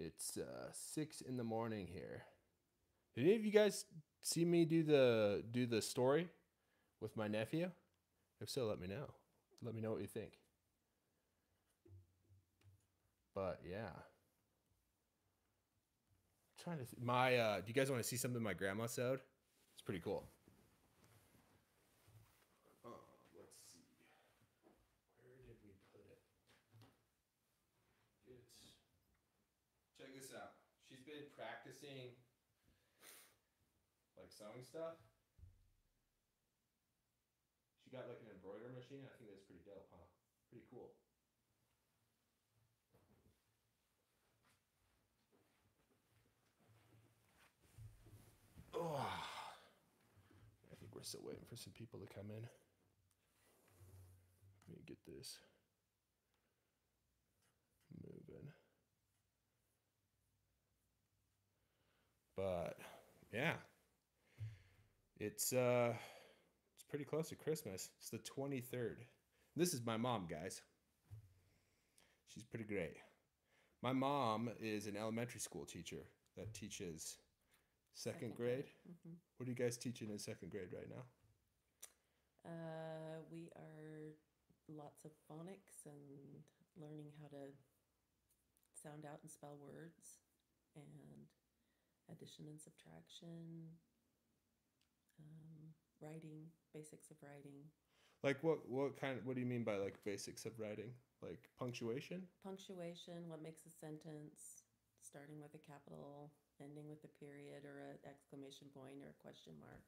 It's 6 in the morning here. Did any of you guys see me do the story with my nephew? If so, let me know. Let me know what you think. But yeah, trying to do you guys want to see something my grandma sewed? It's pretty cool. Let's see. Where did we put it? Check this out. She's been practicing like sewing stuff. She got like an embroidery machine. I think that's pretty dope, huh? Pretty cool. Oh, I think we're still waiting for some people to come in. Let me get this moving. But yeah, it's pretty close to Christmas. It's the 23rd. This is my mom, guys. She's pretty great. My mom is an elementary school teacher that teaches second grade. Mm-hmm. What are you guys teaching in second grade right now? We are lots of phonics and learning how to sound out and spell words, and addition and subtraction, writing, basics of writing. Like what do you mean by like basics of writing? Like punctuation? Punctuation, what makes a sentence, starting with a capital, ending with a period or an exclamation point or a question mark.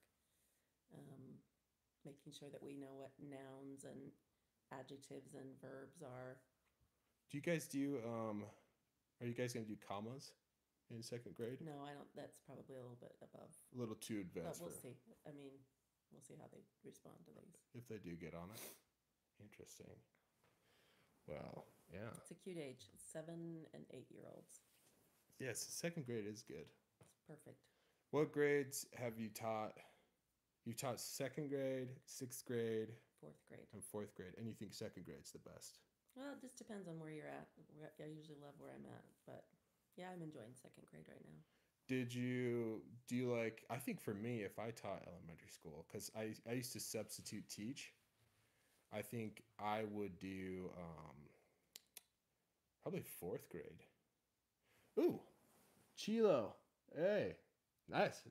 Making sure that we know what nouns and adjectives and verbs are. Do you guys do are you guys gonna do commas in second grade? No, I don't. That's probably a little bit above. A little too advanced. But we'll see. I mean, we'll see how they respond to these. If they do get on it. Interesting. Well, yeah. It's a cute age. It's 7 and 8-year-olds. Yes, second grade is good. It's perfect. What grades have you taught? You taught second grade, sixth grade, fourth grade, and fourth grade, and you think second grade's the best? Well, it just depends on where you're at. I usually love where I'm at, but yeah, I'm enjoying second grade right now. Do you like, I think for me, if I taught elementary school, because I used to substitute teach, I think I would do probably fourth grade. Ooh, Chilo. Hey, nice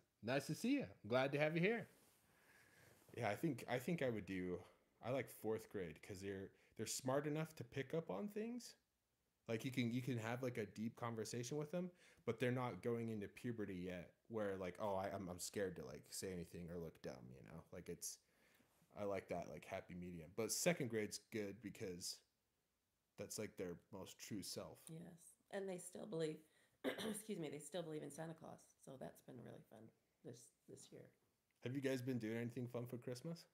to see you. I'm glad to have you here. Yeah, I think I would do. I like fourth grade because they're smart enough to pick up on things. Like you can have like a deep conversation with them, but they're not going into puberty yet. Where like, oh, I'm scared to like say anything or look dumb. You know, like I like that like happy medium. But second grade's good because that's like their most true self. Yes, and they still believe. Excuse me. They still believe in Santa Claus, so that's been really fun this year. Have you guys been doing anything fun for Christmas?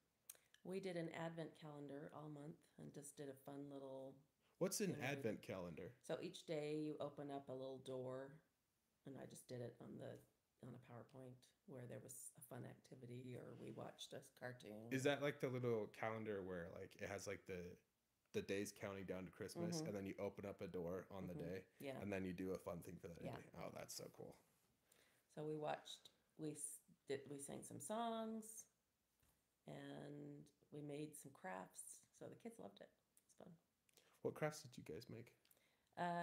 We did an advent calendar all month and just did a fun little. What's an advent calendar? So each day you open up a little door, and I just did it on a PowerPoint where there was a fun activity or we watched a cartoon. Is that like the little calendar where like it has like the days counting down to Christmas, and then you open up a door on the day, yeah, and then you do a fun thing for that day? Oh, that's so cool. So we watched. We sang some songs, and we made some crafts. So the kids loved it. It's fun. What crafts did you guys make?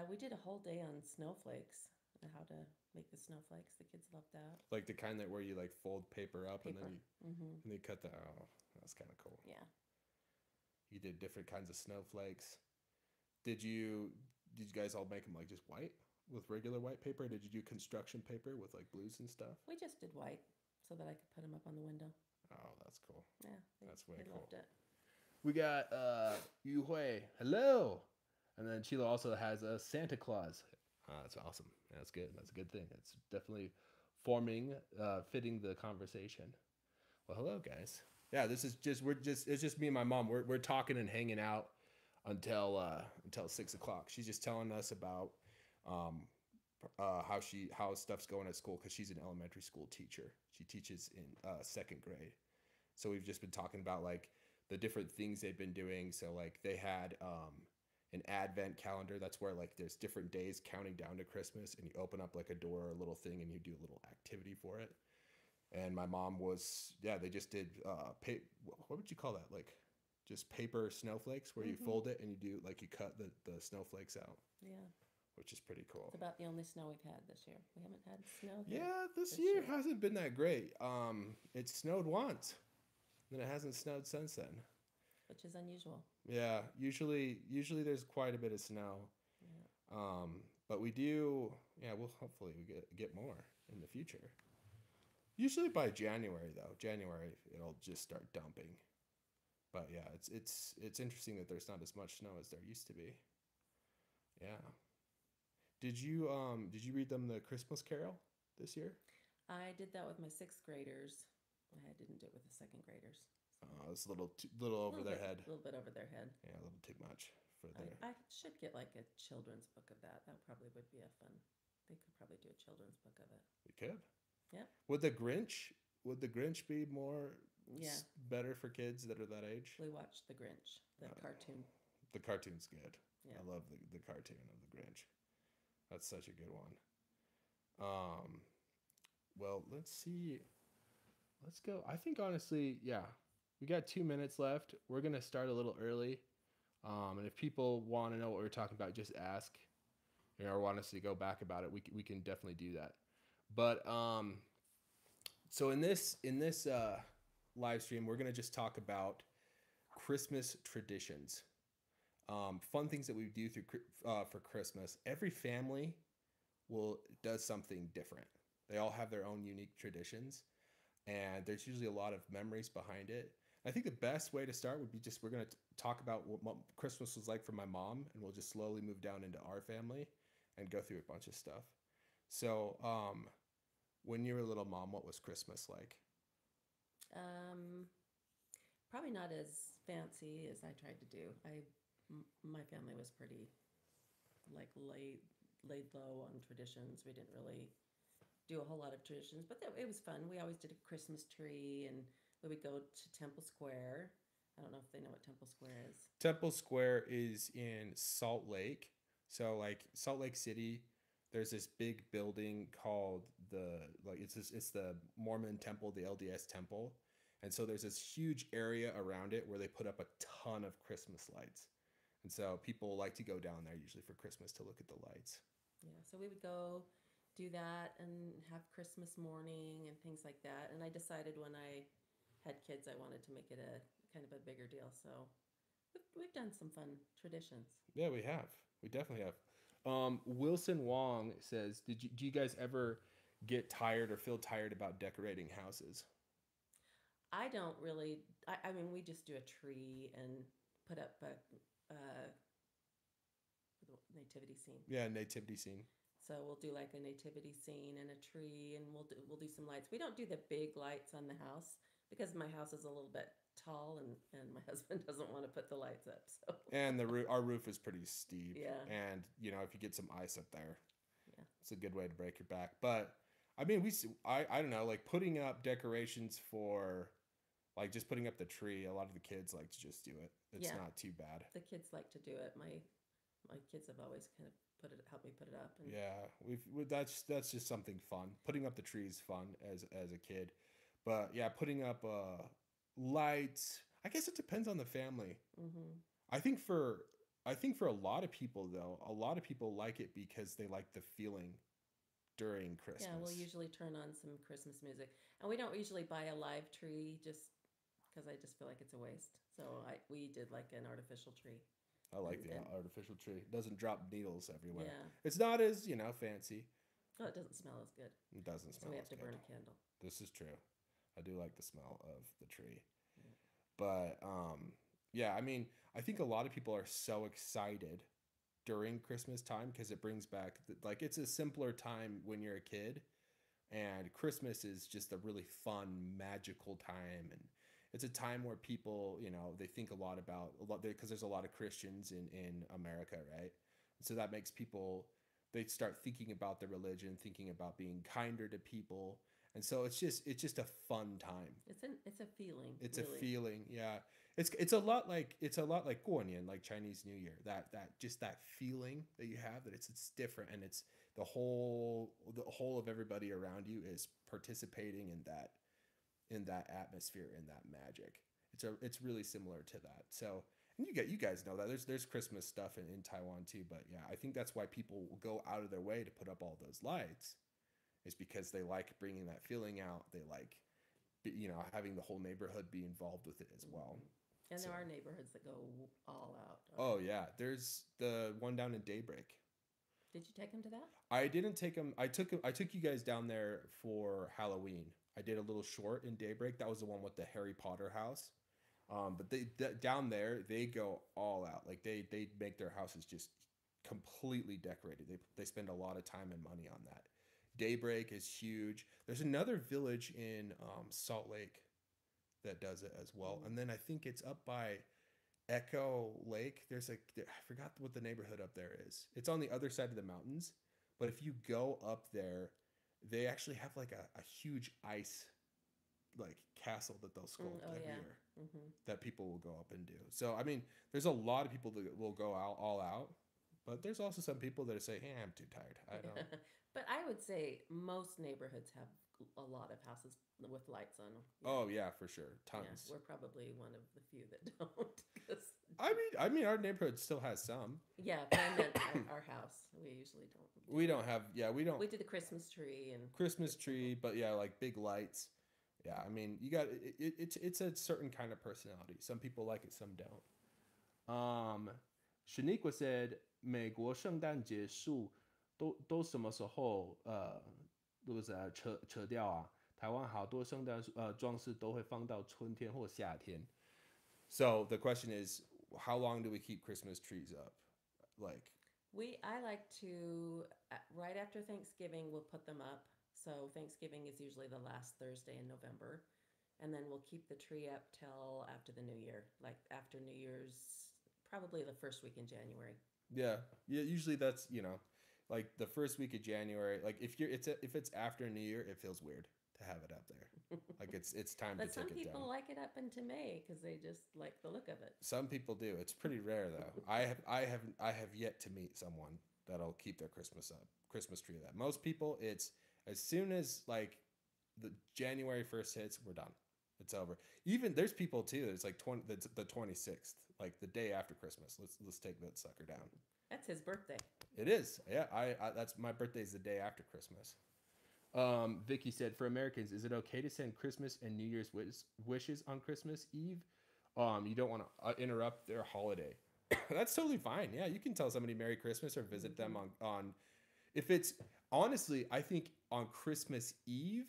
We did a whole day on snowflakes and how to make the snowflakes. The kids loved that. Like the kind that where you like fold paper up and then you and they cut the. Oh, that's kind of cool. Yeah. You did different kinds of snowflakes. Did you guys all make them like just white with regular white paper? Or did you do construction paper with like blues and stuff? We just did white so that I could put them up on the window. Oh, that's cool. Yeah, that's way they cool. Loved it. We got Yu Hui. Hello. And then Chilo also has a Santa Claus. That's awesome. That's good. That's a good thing. It's definitely fitting the conversation. Well, hello guys. Yeah, this is it's just me and my mom. We're talking and hanging out until 6 o'clock. She's just telling us about how stuff's going at school because she's an elementary school teacher. She teaches in second grade. So we've just been talking about like the different things they've been doing. So like they had an advent calendar. That's where like there's different days counting down to Christmas, and you open up like a door or a little thing, and you do a little activity for it. And my mom was, yeah, they just did what would you call that, like just paper snowflakes where you fold it and you do like you cut the snowflakes out, Yeah. which is pretty cool. It's about the only snow we've had this year. We haven't had snow. Yeah, this year hasn't been that great. It snowed once, then it hasn't snowed since then. Which is unusual. Yeah, usually there's quite a bit of snow. Yeah. But we do, yeah, we'll hopefully we get more in the future. Usually by January though, January it'll just start dumping. But yeah, it's interesting that there's not as much snow as there used to be. Yeah. Did you read them the Christmas Carol this year? I did that with my 6th graders. I didn't do it with the 2nd graders. It's a little over their head. A little bit over their head. Yeah, a little too much for their. I should get like a children's book of that. That probably would be a fun. They could probably do a children's book of it. We could. Yeah. Would the Grinch be more Yeah. better for kids that are that age? We watched The Grinch, the cartoon. The cartoon's good. Yeah. I love the cartoon of the Grinch. That's such a good one. Well, let's see. Let's go. I think honestly, yeah, we got 2 minutes left. We're gonna start a little early. And if people want to know what we're talking about, just ask. Or want us to go back about it, we can definitely do that. But so in this live stream, we're gonna just talk about Christmas traditions, fun things that we do for Christmas. Every family does something different. They all have their own unique traditions, and there's usually a lot of memories behind it. I think the best way to start would be we're gonna talk about what Christmas was like for my mom, and we'll just slowly move down into our family and go through a bunch of stuff. So, when you were a little, Mom, what was Christmas like? Probably not as fancy as I tried to do. My family was pretty like laid low on traditions. We didn't really do a whole lot of traditions, but it was fun. We always did a Christmas tree, and we would go to Temple Square. I don't know if they know what Temple Square is. Temple Square is in Salt Lake. So like Salt Lake City, there's this big building called it's the Mormon temple, the LDS temple. And so there's this huge area around it where they put up a ton of Christmas lights. And so people like to go down there usually for Christmas to look at the lights. Yeah, so we would go do that and have Christmas morning and things like that. And I decided when I had kids, I wanted to make it a kind of a bigger deal. So we've done some fun traditions. Yeah, we have. We definitely have. Wilson Wong says, do you guys ever get tired or feel tired about decorating houses? I don't really. I mean, we just do a tree and put up a nativity scene. Yeah, nativity scene. So we'll do like a nativity scene and a tree, and we'll do some lights. We don't do the big lights on the house because my house is a little bit tall, and my husband doesn't want to put the lights up. So and our roof is pretty steep. Yeah. And if you get some ice up there, yeah, it's a good way to break your back. But I mean, I don't know, like putting up decorations for, like just putting up the tree. A lot of the kids like to just do it. It's not too bad. The kids like to do it. My kids have always kind of helped me put it up. And yeah, that's just something fun. Putting up the tree is fun as a kid, but yeah, putting up lights. I guess it depends on the family. Mm-hmm. I think for a lot of people though, a lot of people like it because they like the feeling during Christmas. Yeah, we'll usually turn on some Christmas music, and we don't usually buy a live tree just because I just feel like it's a waste. So we did like an artificial tree. I like the artificial tree. It doesn't drop needles everywhere. Yeah. It's not as, fancy. Oh, it doesn't smell as good. It doesn't smell as good. So we have to burn a candle. This is true. I do like the smell of the tree. Yeah. But, yeah, I mean, I think a lot of people are so excited during Christmas time because it brings back, it's a simpler time when you're a kid. And Christmas is just a really fun, magical time. And it's a time where people, they think a lot because there's a lot of Christians in America, right? So that makes people, they start thinking about their religion, thinking about being kinder to people. And so it's just a fun time. It's a feeling. It's really. a feeling, yeah. It's a lot like Guonian, like Chinese New Year. That feeling that you have that it's different, and it's the whole of everybody around you is participating in that atmosphere, in that magic. It's really similar to that. So, and you guys know that there's Christmas stuff in Taiwan too. But yeah, I think that's why people will go out of their way to put up all those lights, is because they like bringing that feeling out. They like, having the whole neighborhood be involved with it as well. And So, there are neighborhoods that go all out. oh yeah, there's the one down in Daybreak. Did you take them to that? I didn't take them. I took you guys down there for Halloween. I did a little short in Daybreak. That was the one with the Harry Potter house. But down there they go all out. Like they make their houses just completely decorated. They spend a lot of time and money on that. Daybreak is huge. There's another village in Salt Lake that does it as well. And then I think it's up by Echo Lake. I forgot what the neighborhood up there is. It's on the other side of the mountains. But if you go up there, they actually have like a huge ice like castle that they'll sculpt every year that people will go up and do. So I mean, there's a lot of people that will go out all out, but there's also some people that say, "Hey, I'm too tired. I don't." But I would say most neighborhoods have a lot of houses with lights on them. Oh yeah, for sure, Yeah, tons. we're probably one of the few that don't. 'Cause- Our neighborhood still has some. yeah, but I meant our house. We usually don't. We don't have, we don't We do the Christmas tree and Christmas tree, but yeah, like big lights. Yeah, I mean, you got it's a certain kind of personality. Some people like it, some don't. Shaniqua said, 美国圣诞节树都什么时候都是扯掉啊？台湾好多圣诞装饰都会放到春天或夏天。So the question is, how long do we keep Christmas trees up? Like, I like to right after Thanksgiving we'll put them up. So Thanksgiving is usually the last Thursday in November, and then we'll keep the tree up till after the New Year, like after New Year's, probably the first week in January. yeah, usually that's, like the first week of January. Like if it's after New Year, it feels weird to have it up there. Like it's time to But some take it down. people like it up into May because they just like the look of it. Some people do. It's pretty rare though. I have yet to meet someone that'll keep their Christmas tree up. Most people, it's as soon as like the January 1st hits, we're done. It's over. Even there's people too. It's like the 26th, like the day after Christmas. Let's take that sucker down. That's his birthday. It is. Yeah, I that's my birthday's the day after Christmas. Vicky said, for Americans, is it okay to send Christmas and New Year's wishes on Christmas Eve? You don't want to interrupt their holiday. That's totally fine. Yeah, you can tell somebody Merry Christmas or visit them on if it's honestly, I think on Christmas Eve,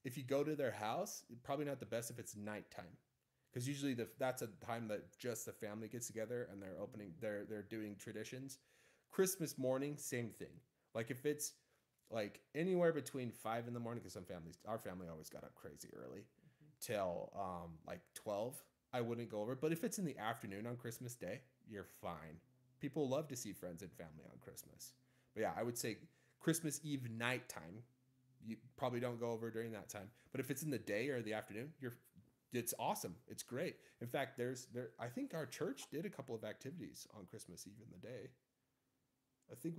if you go to their house, probably not the best if it's nighttime. Because usually that's a time that just the family gets together and they're doing traditions. Christmas morning, same thing. Like if it's like anywhere between 5 in the morning, because our family always got up crazy early, till like 12, I wouldn't go over. But if it's in the afternoon on Christmas Day, you're fine. People love to see friends and family on Christmas. But yeah, I would say Christmas Eve nighttime, you probably don't go over during that time. But if it's in the day or the afternoon, it's awesome. It's great. In fact, I think our church did a couple of activities on Christmas Eve in the day. I think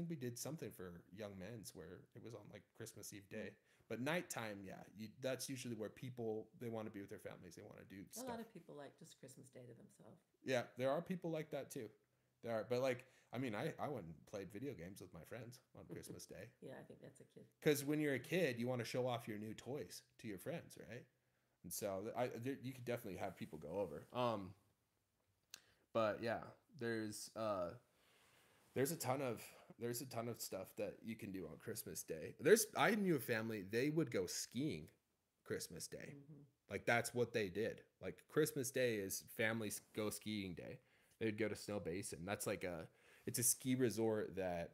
we did something for young men's where it was on like Christmas Eve day. But nighttime, yeah, that's usually where people, they want to be with their families. They want to do stuff. A lot of people like just Christmas Day to themselves. Yeah, there are people like that too. There are, but like, I mean, I went and played video games with my friends on Christmas Day. Yeah, I think that's a kid. Because when you're a kid, you want to show off your new toys to your friends, right? And so you could definitely have people go over. But yeah, there's a ton of stuff that you can do on Christmas Day. I knew a family, they would go skiing Christmas Day. Like that's what they did. Like Christmas Day is families go skiing day. They'd go to Snow Basin. That's like it's a ski resort that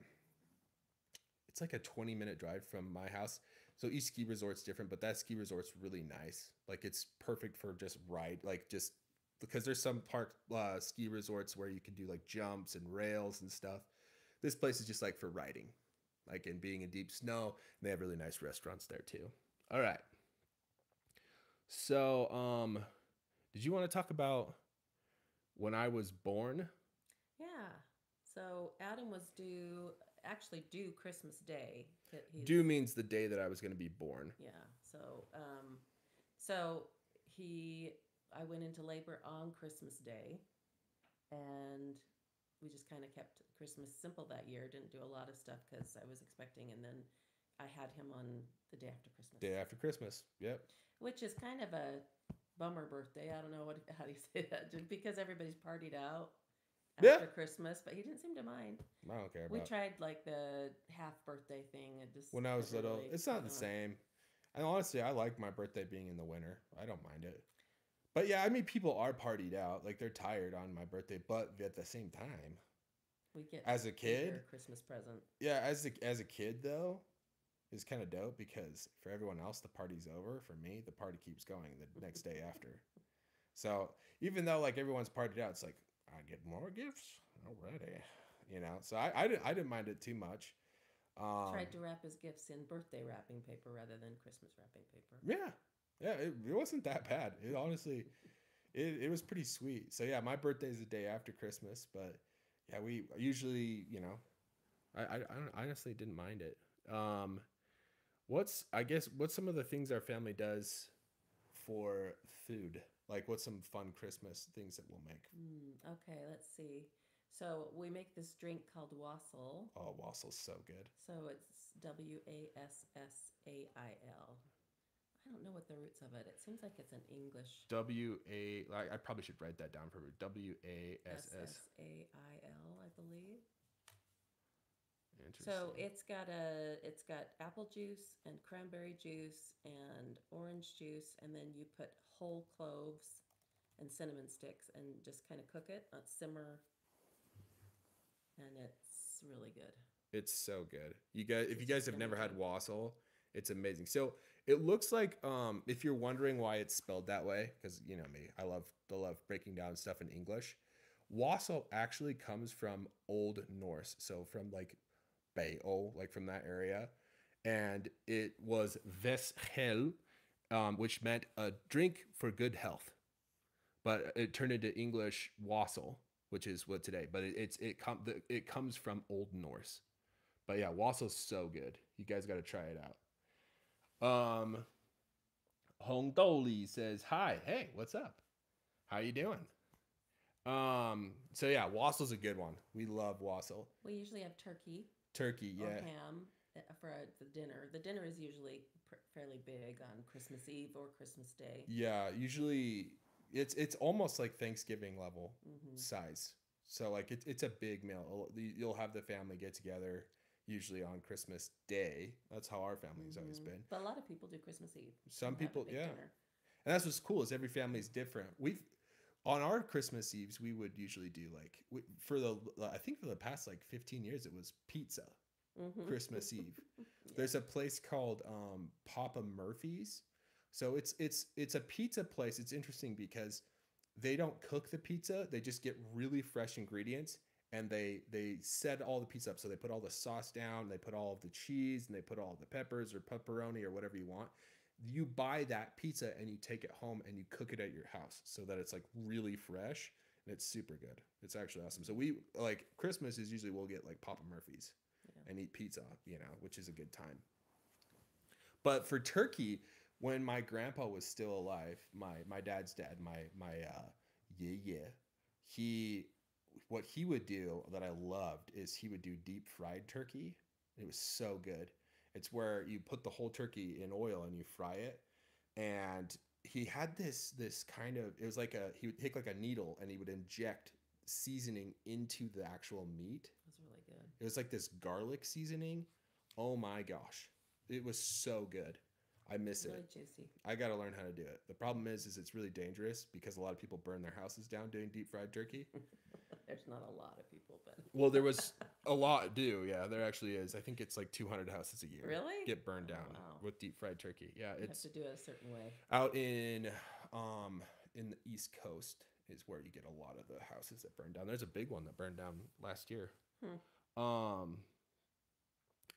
it's like a 20-minute drive from my house. So each ski resort's different, but that ski resort's really nice. Like it's perfect for just because there's some ski resorts where you can do like jumps and rails and stuff. This place is just like for riding, like and being in deep snow. And they have really nice restaurants there too. All right. So Did you want to talk about when I was born? Yeah. So Adam was due Christmas Day. He's Due means the day that I was going to be born. Yeah. So I went into labor on Christmas Day, and we just kind of kept Christmas simple that year. Didn't do a lot of stuff because I was expecting, and then I had him on the day after Christmas. Day after Christmas. Yep. Which is kind of a bummer birthday. I don't know how do you say that? Just because everybody's partied out after Christmas, but he didn't seem to mind. I don't care. We tried like the half birthday thing. When I was little, it's not the same. And honestly, I like my birthday being in the winter. I don't mind it. But yeah, I mean, people are partied out. Like they're tired on my birthday, but at the same time, we get as a kid, Christmas present. Yeah, as a kid though, it's kind of dope because for everyone else, the party's over. For me, the party keeps going the next day after. So even though like everyone's partied out, it's like I get more gifts already, you know. So I didn't mind it too much. Tried to wrap his gifts in birthday wrapping paper rather than Christmas wrapping paper. Yeah, it wasn't that bad. It honestly, it was pretty sweet. So yeah, my birthday is the day after Christmas, but yeah, we usually, you know, I honestly didn't mind it. What's some of the things our family does for food? Like what's some fun Christmas things that we'll make? Okay, let's see. So we make this drink called wassail. Oh, wassaal's so good. So it's Wassail. I don't know what the roots of it. It seems like it's an English. I probably should write that down for you. Wassail, I believe. Interesting. So it's got apple juice and cranberry juice and orange juice, and then you put whole cloves and cinnamon sticks and just kind of cook it, simmer, and it's really good. It's so good. If you guys have never had wassail, it's amazing. So it looks like, if you're wondering why it's spelled that way, because you know me, I love breaking down stuff in English. Wassail actually comes from Old Norse, so from like Be'o, like from that area, and it was veshel, which meant a drink for good health, but it turned into English wassail, which is what today. But it comes from Old Norse. But yeah, wassail's so good. You guys got to try it out. Hong Doli says, hi, hey, what's up? How you doing? So yeah, wassail's a good one. We love wassail. We usually have turkey. Yeah. Or ham for the dinner. The dinner is usually fairly big on Christmas Eve or Christmas Day. Yeah, usually it's almost like Thanksgiving level size. So like it's a big meal. You'll have the family get together. Usually on Christmas Day. That's how our family's always been. But a lot of people do Christmas Eve. Some people, yeah. Dinner. And that's what's cool is every family's different. On our Christmas Eves, we would usually do I think for the past like 15 years, it was pizza Christmas Eve. Yeah. There's a place called Papa Murphy's. So it's a pizza place. It's interesting because they don't cook the pizza. They just get really fresh ingredients. And they set all the pizza up. So they put all the sauce down, they put all of the cheese, and they put all the peppers or pepperoni or whatever you want. You buy that pizza and you take it home and you cook it at your house so that it's like really fresh and it's super good. It's actually awesome. So we like Christmas is usually we'll get like Papa Murphy's and eat pizza, you know, which is a good time. But for turkey, when my grandpa was still alive, my dad's dad, my what he would do that I loved is he would do deep fried turkey. It was so good. It's where you put the whole turkey in oil and you fry it. And he had this kind of, it was like he would take like a needle and he would inject seasoning into the actual meat. It was really good. It was like this garlic seasoning. Oh my gosh. It was so good. I miss really it. Really juicy. I got to learn how to do it. The problem is it's really dangerous because a lot of people burn their houses down doing deep fried turkey. There's not a lot of people, but well, there was a lot do. Yeah, there actually is. I think it's like 200 houses a year. Really? Get burned down with deep fried turkey. Yeah, you have to do it a certain way. Out in the East Coast is where you get a lot of the houses that burn down. There's a big one that burned down last year. And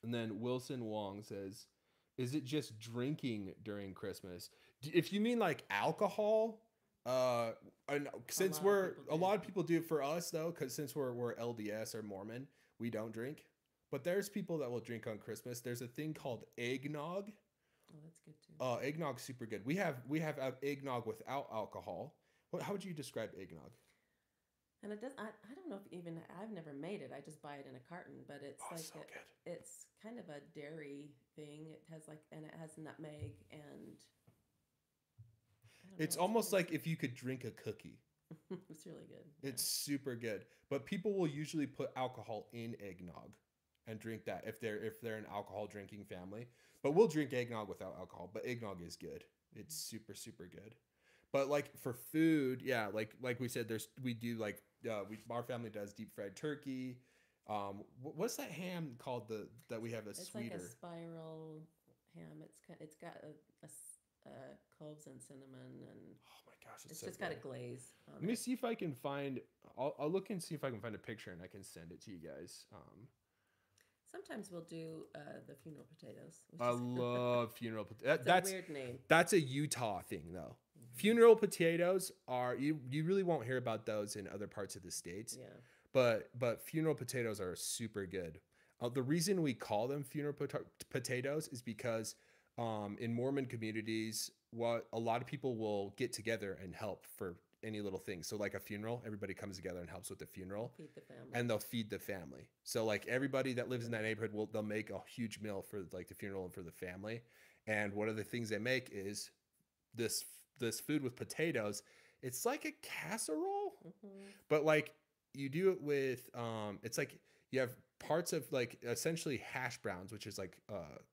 then Wilson Wong says, is it just drinking during Christmas? If you mean like alcohol, I know, since a lot of people do it for us though, because since we're LDS or Mormon, we don't drink. But there's people that will drink on Christmas. There's a thing called eggnog. Oh, that's good too. Eggnog's super good. We have eggnog without alcohol. How would you describe eggnog? And it does. I don't know if even I've never made it. I just buy it in a carton, but it's So good. it's kind of a dairy thing. It has and it has nutmeg and. It's almost like if you could drink a cookie. It's really good. It's super good. But people will usually put alcohol in eggnog and drink that if they're an alcohol drinking family. But we'll drink eggnog without alcohol. But eggnog is good. It's super, super good. But like for food, yeah, like we said, we do like our family does deep fried turkey. What's that ham called that we have that's sweeter? It's like a spiral ham. It's got a cloves and cinnamon and oh my gosh, it's so just good. got a glaze. Let me see if I can find. I'll look and see if I can find a picture and I can send it to you guys. Sometimes we'll do the funeral potatoes. I love funeral potatoes. That's a weird name. That's a Utah thing, though. Mm-hmm. Funeral potatoes are you really won't hear about those in other parts of the States. Yeah. But funeral potatoes are super good. The reason we call them funeral potatoes is because in Mormon communities, what a lot of people will get together and help for any little thing. So like a funeral, everybody comes together and helps with the funeral. Feed the family. And they'll feed the family. So like everybody that lives in that neighborhood they'll make a huge meal for like the funeral and for the family. And one of the things they make is this food with potatoes. It's like a casserole, but like you do it with it's like you have parts of like essentially hash browns, which is like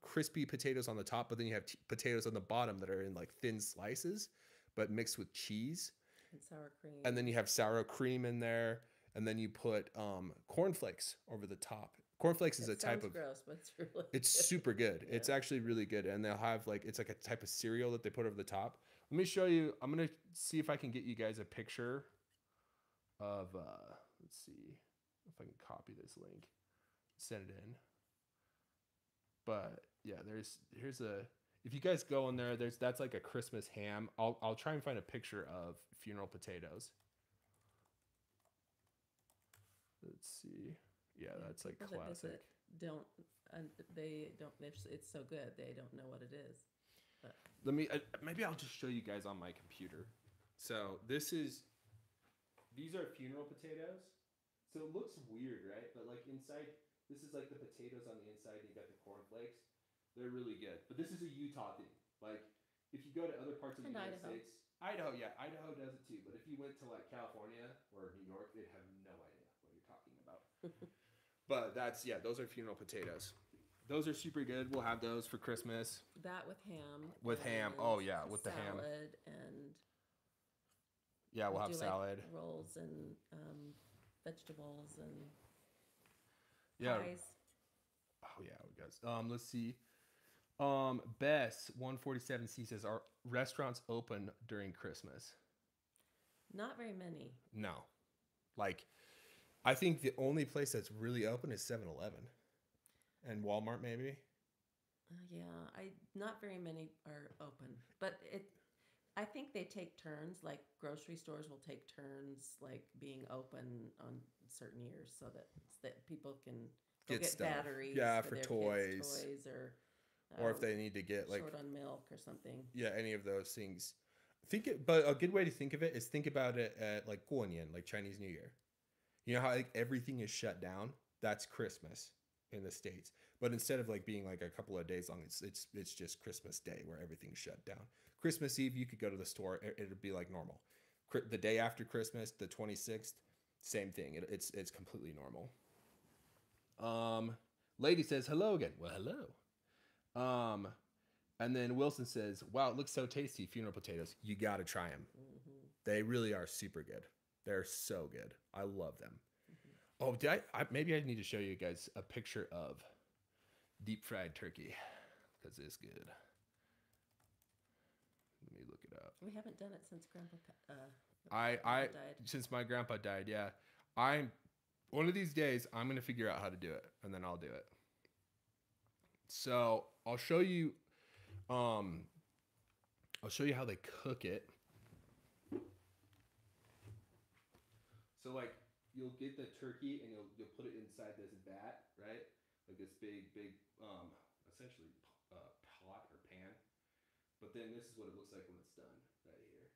crispy potatoes on the top, but then you have potatoes on the bottom that are in like thin slices, but mixed with cheese. And sour cream. And then you have sour cream in there. And then you put cornflakes over the top. Cornflakes is a type of gross, but it's really it's good. super good. Yeah. It's actually really good. And they'll have it's like a type of cereal that they put over the top. Let me show you. I'm gonna see if I can get you guys a picture of let's see if I can copy this link. Send it in. But yeah, here's a if you guys go in there, that's like a Christmas ham. I'll try and find a picture of funeral potatoes. Let's see. Yeah, that's like classic. It's so good they don't know what it is. But. Maybe I'll just show you guys on my computer. So these are funeral potatoes. So it looks weird, right? But like inside, this is like the potatoes on the inside. And you got the cornflakes. They're really good. But this is a Utah thing. Like, if you go to other parts of the United States, Idaho does it too. But if you went to like California or New York, they'd have no idea what you're talking about. But those are funeral potatoes. Those are super good. We'll have those for Christmas. That with ham. With ham. Oh yeah, with the ham. Salad and. Yeah, we'll have salad. Like rolls and vegetables and. Yeah. Pies. Oh yeah, we got. Let's see. Bess 147C says, are restaurants open during Christmas? Not very many. No. Like, I think the only place that's really open is 7-Eleven and Walmart maybe. Not very many are open, but I think they take turns, like grocery stores will take turns, like being open on certain years so that people can get stuff. Batteries for toys or if they need to get like short on milk or something. Yeah, any of those things. But a good way to think of it is think about it at like Guanyin, like Chinese New Year. You know how like everything is shut down? That's Christmas in the States. But instead of like being like a couple of days long, it's just Christmas Day where everything's shut down. Christmas Eve, you could go to the store, it'd be like normal. The day after Christmas, the 26th, same thing. It's completely normal. Lady says hello again. Well, hello. And then Wilson says, wow, it looks so tasty. Funeral potatoes. You got to try them. Mm-hmm. They really are super good. They're so good. I love them. Mm-hmm. Oh, maybe I need to show you guys a picture of deep fried turkey because it's good. Let me look it up. We haven't done it since Grandpa died. Since my grandpa died. Yeah. One of these days I'm going to figure out how to do it and then I'll do it. So I'll show you how they cook it. So like you'll get the turkey and you'll put it inside this vat, right? Like this big essentially pot or pan. But then this is what it looks like when it's done right here.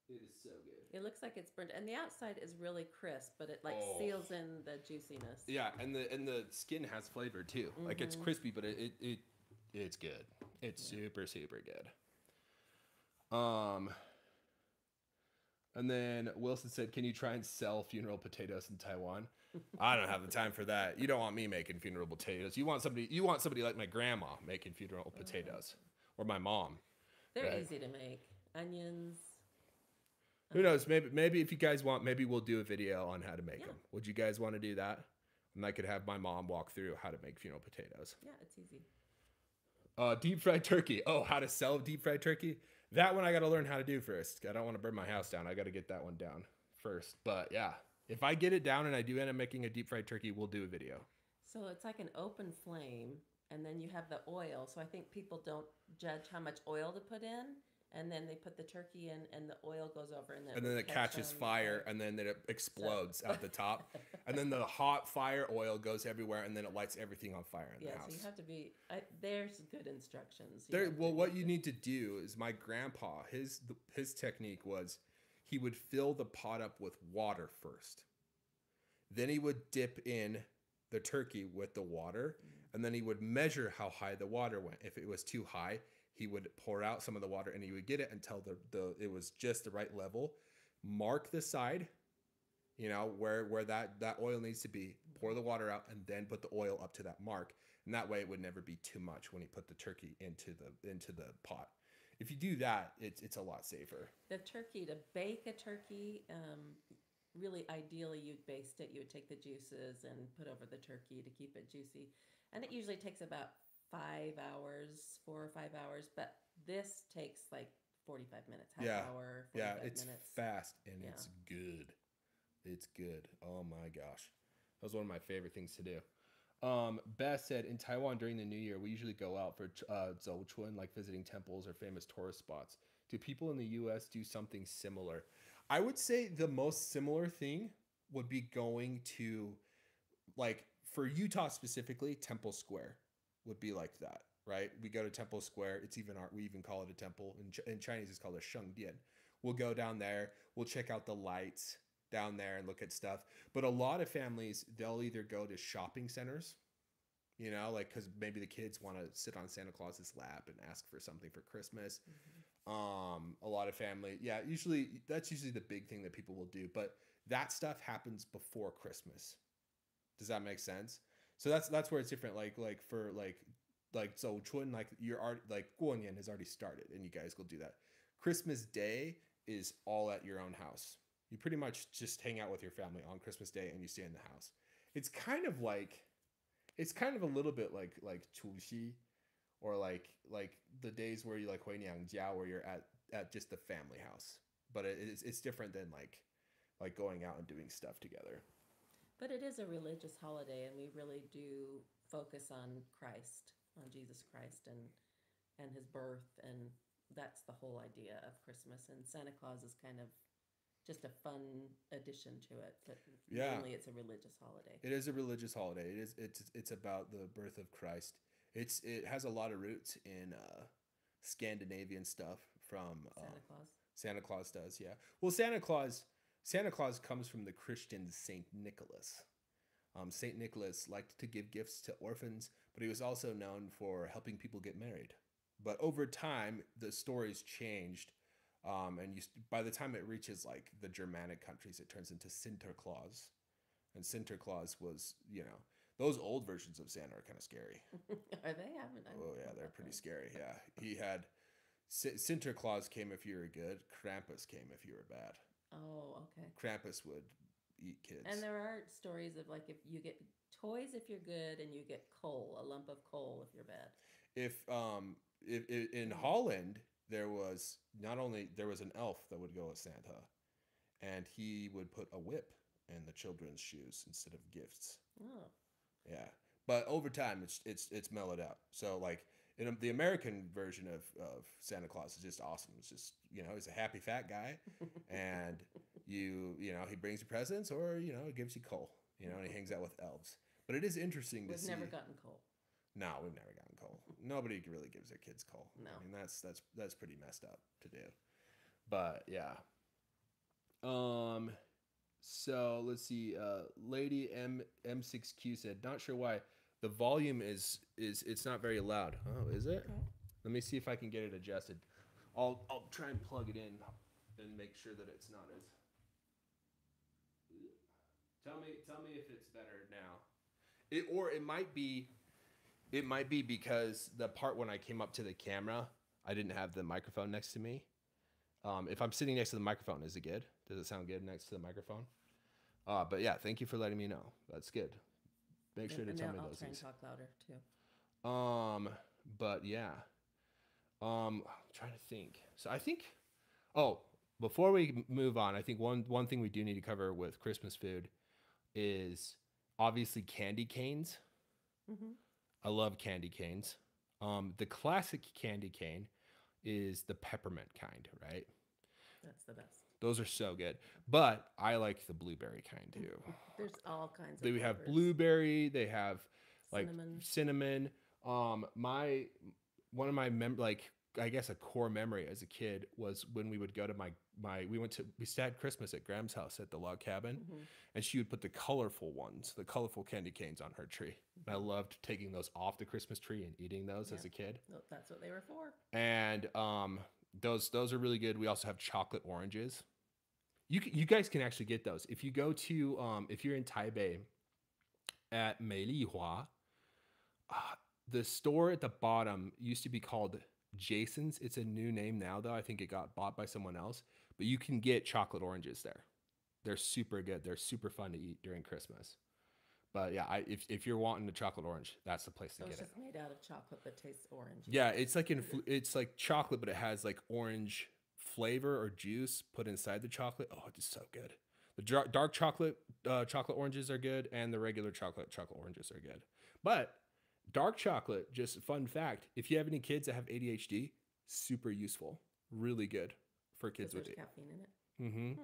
It is so good. It looks like it's burnt, and the outside is really crisp, but it like Oh. seals in the juiciness. Yeah, and the skin has flavor too. Like it's crispy, but it's good. It's super good. And then Wilson said, "Can you try and sell funeral potatoes in Taiwan?" I don't have the time for that. You don't want me making funeral potatoes. You want somebody like my grandma making funeral potatoes, or my mom. They're right? easy to make. Onions. Who knows? Maybe if you guys want, maybe we'll do a video on how to make them. Would you guys want to do that? And I could have my mom walk through how to make funeral potatoes. Yeah, it's easy. Deep fried turkey. Oh, how to sell deep fried turkey? That one I got to learn how to do first. I don't want to burn my house down. I got to get that one down first. But yeah, if I get it down and I do end up making a deep fried turkey, we'll do a video. So it's like an open flame, and then you have the oil. So I think people don't judge how much oil to put in. And then they put the turkey in, and the oil goes over, and then it catches fire, and then it explodes at the top, and then the hot fire oil goes everywhere, and then it lights everything on fire in the house. So you have to be. There's good instructions. What you need to do is my grandpa. His technique was he would fill the pot up with water first, then he would dip in the turkey with the water, and then he would measure how high the water went. If it was too high, he would pour out some of the water, and he would get it until it was just the right level. Mark the side, where that oil needs to be. Pour the water out, and then put the oil up to that mark. And that way, it would never be too much when he put the turkey into the pot. If you do that, it's a lot safer. The turkey, to bake a turkey, really ideally you'd baste it. You would take the juices and put over the turkey to keep it juicy, and it usually takes about 4 or 5 hours, but this takes like 45 minutes, half hour, 45 it's minutes. Fast and it's good. It's good. Oh my gosh. That was one of my favorite things to do. Beth said, in Taiwan during the New Year, we usually go out for Zouchun, like visiting temples or famous tourist spots. Do people in the U.S. do something similar? I would say the most similar thing would be going to, like, for Utah specifically, Temple Square. Would be like that, right? We go to Temple Square. We even call it a temple. In Chinese, it's called a shengdian. We'll go down there. We'll check out the lights down there and look at stuff. But a lot of families, they'll either go to shopping centers, because maybe the kids want to sit on Santa Claus's lap and ask for something for Christmas. A lot of family, that's usually the big thing that people will do. But that stuff happens before Christmas. Does that make sense? So that's where it's different. Like Zouchun, like you're already, like Guonian has already started, and you guys will do that. Christmas Day is all at your own house. You pretty much just hang out with your family on Christmas Day, and you stay in the house. It's kind of a little bit like Chuxi, or like the days where you like Huiniangjia, where you're at just the family house. But it's different than like going out and doing stuff together. But it is a religious holiday, and we really do focus on Christ, on Jesus Christ and his birth, and that's the whole idea of Christmas. And Santa Claus is kind of just a fun addition to it, but mainly it's a religious holiday. It is a religious holiday. It's about the birth of Christ. It has a lot of roots in Scandinavian stuff from Santa Claus. Santa Claus does, yeah. Well, Santa Claus comes from the Christian Saint Nicholas. Saint Nicholas liked to give gifts to orphans, but he was also known for helping people get married. But over time, the stories changed, and by the time it reaches like the Germanic countries, it turns into Sinterklaas. And Sinterklaas was, those old versions of Santa are kind of scary. Are they? Oh yeah, they're pretty scary. Yeah, he had Sinterklaas came if you were good. Krampus came if you were bad. Oh, okay. Krampus would eat kids. And there are stories of like if you get toys if you're good, and you get coal, a lump of coal if you're bad. If in Holland there was an elf that would go with Santa, and he would put a whip in the children's shoes instead of gifts. Oh. Yeah, but over time it's mellowed out. So like And the American version of Santa Claus is just awesome. It's just, he's a happy fat guy, and he brings you presents, or he gives you coal, and he hangs out with elves. But it is interesting to see. We've never gotten coal. No, we've never gotten coal. Nobody really gives their kids coal. No. I mean, that's pretty messed up to do. But yeah. So let's see. Lady M6Q said, not sure why the volume is it's not very loud. Oh, is it? Okay. Let me see if I can get it adjusted. I'll try and plug it in and make sure that it's not as. Tell me if it's better now. It might be because the part when I came up to the camera, I didn't have the microphone next to me. If I'm sitting next to the microphone, is it good? Does it sound good next to the microphone? But yeah, thank you for letting me know. That's good. Make sure to tell me I'll those try things. and talk louder too. But yeah. I'm trying to think. So I think. Oh, before we move on, I think one thing we do need to cover with Christmas food is obviously candy canes. Mm-hmm. I love candy canes. The classic candy cane is the peppermint kind, right? That's the best. Those are so good. But I like the blueberry kind too. There's all kinds of They have flavors. blueberry, they have like cinnamon. One of my I guess a core memory as a kid was when we would go to we had Christmas at Graham's house at the log cabin, Mm-hmm. and she would put the colorful candy canes on her tree. And I loved taking those off the Christmas tree and eating those as a kid. That's what they were for. And those are really good. We also have chocolate oranges. You guys can actually get those if you go to if you're in Taipei at Meilihua. The store at the bottom used to be called Jason's. It's a new name now, though. I think it got bought by someone else. But you can get chocolate oranges there. They're super good. They're super fun to eat during Christmas. But yeah, if you're wanting a chocolate orange, that's the place to get it. It's just made out of chocolate but tastes orange. Yeah, it's like chocolate, but it has like orange flavor or juice put inside the chocolate. Oh, it's so good. The dark chocolate oranges are good, and the regular chocolate oranges are good. But dark chocolate, just a fun fact, if you have any kids that have ADHD, super useful. Really good for kids with caffeine in it. Mm-hmm.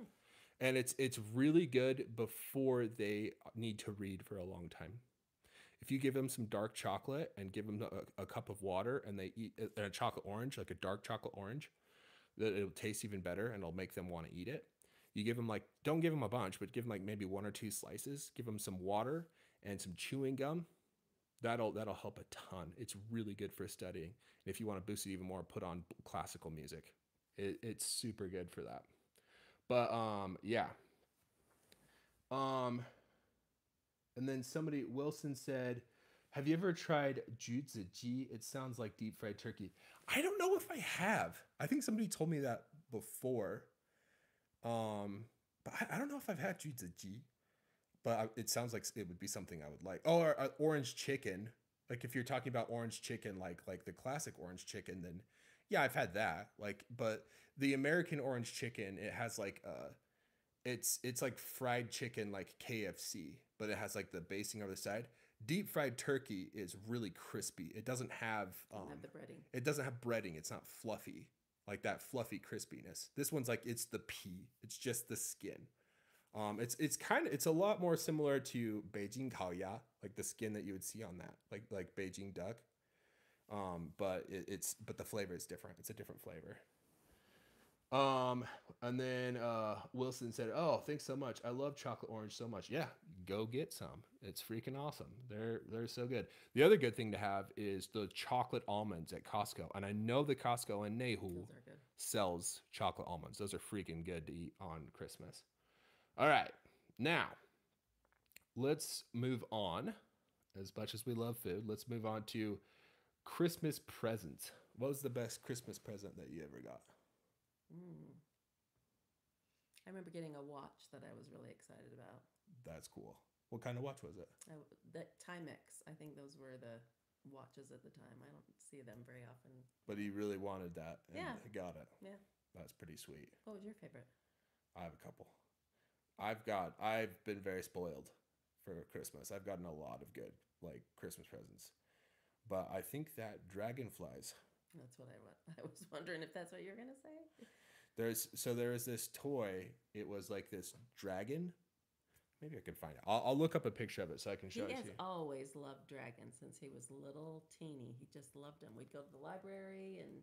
And it's really good before they need to read for a long time. If you give them some dark chocolate and give them a cup of water and they eat a chocolate orange, like a dark chocolate orange, that it'll taste even better and it'll make them want to eat it. You give them don't give them a bunch, but give them maybe 1 or 2 slices. Give them some water and some chewing gum. That'll help a ton. It's really good for studying. And if you want to boost it even more, put on classical music. It's super good for that. But yeah. And then Wilson said, have you ever tried juzi? It sounds like deep fried turkey. I don't know if I have. I think somebody told me that before. But I don't know if I've had juzi. But it sounds like it would be something I would like. Oh, or orange chicken. Like if you're talking about orange chicken, like the classic orange chicken, then yeah, I've had that. But the American orange chicken, it has it's like fried chicken like KFC, but it has like the basing on the side. Deep fried turkey is really crispy. It doesn't have the breading. It doesn't have breading. It's not fluffy, like that fluffy crispiness. This one's like it's the pea. It's just the skin. It's a lot more similar to Beijing Kaoya, like the skin that you would see on that, like Beijing duck. But but the flavor is different. It's a different flavor. And then Wilson said, "Oh, thanks so much. I love chocolate orange so much. Yeah, go get some. It's freaking awesome. They're so good. The other good thing to have is the chocolate almonds at Costco. And I know the Costco in Nehu sells chocolate almonds. Those are freaking good to eat on Christmas. All right, now let's move on. As much as we love food, let's move on to Christmas presents. What was the best Christmas present that you ever got? I remember getting a watch that I was really excited about. That's cool. What kind of watch was it? The Timex. I think those were the watches at the time. I don't see them very often. But he really wanted that and got it. Yeah. That's pretty sweet. What was your favorite? I have a couple. I've been very spoiled for Christmas. I've gotten a lot of good Christmas presents. but I think that dragonflies. That's what I was wondering if that's what you're gonna say. There was this toy. It was like this dragon. Maybe I could find it. I'll look up a picture of it so I can He show it has to you. always loved dragons since he was little teeny. He just loved them. We'd go to the library and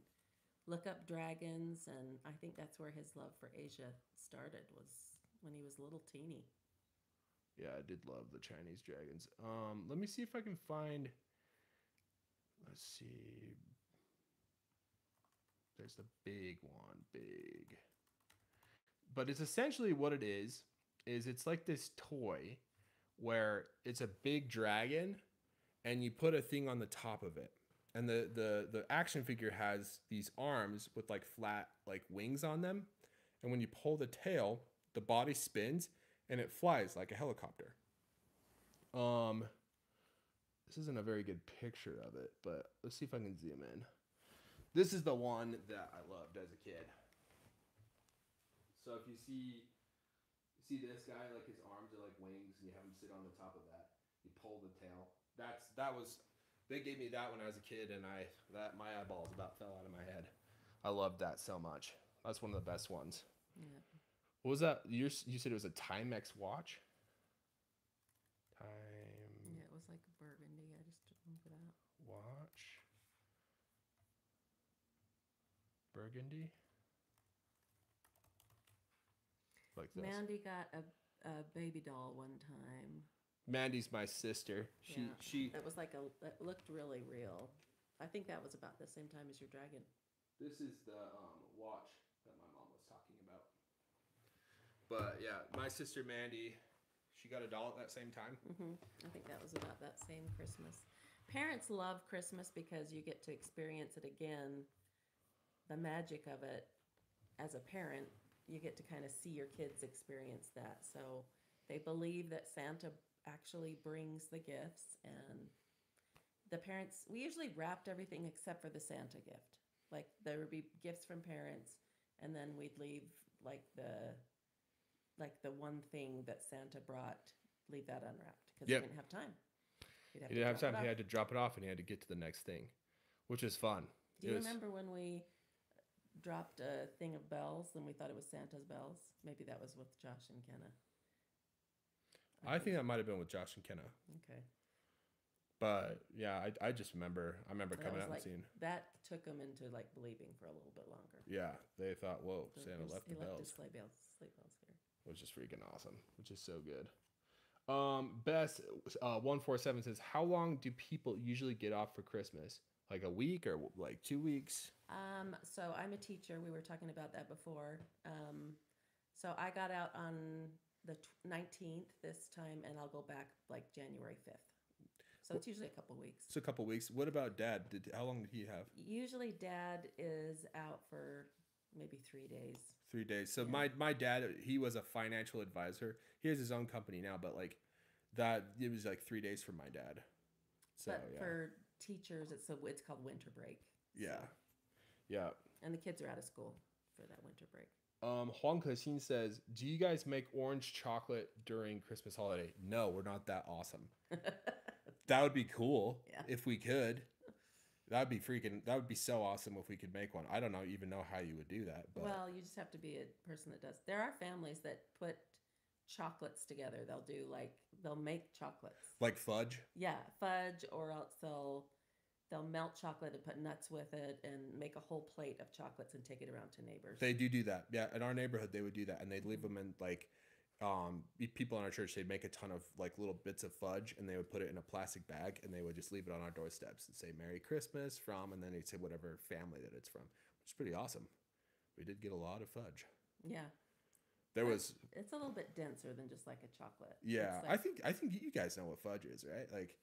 look up dragons, and I think that's where his love for Asia started, was when he was little teeny. Yeah, I did love the Chinese dragons. Let me see if I can find. Let's see. There's the big one, big. But it's essentially what it is it's like this toy where it's a big dragon and you put a thing on the top of it. And the action figure has these arms with like flat like wings on them. And when you pull the tail, the body spins and it flies like a helicopter. This isn't a very good picture of it, but let's see if I can zoom in. This is the one that I loved as a kid. So if you see this guy, like his arms are like wings, and you have him sit on the top of that. You pull the tail. They gave me that when I was a kid, and my eyeballs about fell out of my head. I loved that so much. That's one of the best ones. Yeah. What was that? You said it was a Timex watch? Yeah, it was like burgundy. I just remember that. Watch. Burgundy? Like this. Mandy got a baby doll one time. Mandy's my sister. She It was like it looked really real. I think that was about the same time as your dragon. This is the watch that my mom was talking about. But yeah, my sister Mandy, she got a doll at that same time. I think that was about that same Christmas. Parents love Christmas because you get to experience it again. The magic of it as a parent, you get to kind of see your kids experience that. So they believe that Santa actually brings the gifts, and the parents, we usually wrapped everything except for the Santa gift. Like there would be gifts from parents, and then we'd leave like the one thing that Santa brought, leave that unwrapped because he didn't have time. He didn't have time. He had to drop it off and he had to get to the next thing, which is fun. Do you remember when we dropped a thing of bells and we thought it was Santa's bells? Maybe that was with Josh and Kenna. I think that might have been with Josh and Kenna. Okay. But yeah, I just remember. I remember coming out and seeing that took them into like believing for a little bit longer. Yeah, they thought, "Whoa, Santa left the bells." He left his sleigh bells here, which is freaking awesome. Which is so good. Bess 147 says, "How long do people usually get off for Christmas? Like a week or like 2 weeks?" So I'm a teacher. We were talking about that before. So I got out on the 19th this time, and I'll go back like January 5th. So it's usually a couple weeks. It's a couple weeks. What about Dad? How long did he have? Usually Dad is out for maybe 3 days. 3 days. So yeah. my dad, he was a financial advisor. He has his own company now, but like that, it was like 3 days for my dad. So but for teachers, it's called winter break. Yeah. So. Yeah. And the kids are out of school for that winter break. Huang Kexin says, "Do you guys make orange chocolate during Christmas holiday?" No, we're not that awesome. That would be cool if we could. That would be so awesome if we could make one. I don't even know how you would do that. But. Well, you just have to be a person that does. There are families that put chocolates together. They'll make chocolates. Like fudge? Yeah, fudge, or else they'll melt chocolate and put nuts with it and make a whole plate of chocolates and take it around to neighbors. They do that. Yeah, in our neighborhood they would do that, and they'd leave them in like people in our church, they'd make a ton of like little bits of fudge and they would put it in a plastic bag and they would just leave it on our doorsteps and say Merry Christmas from, and then they'd say whatever family that it's from, which is pretty awesome. We did get a lot of fudge. Yeah. It's a little bit denser than just like a chocolate. Yeah. I think you guys know what fudge is, right? Like,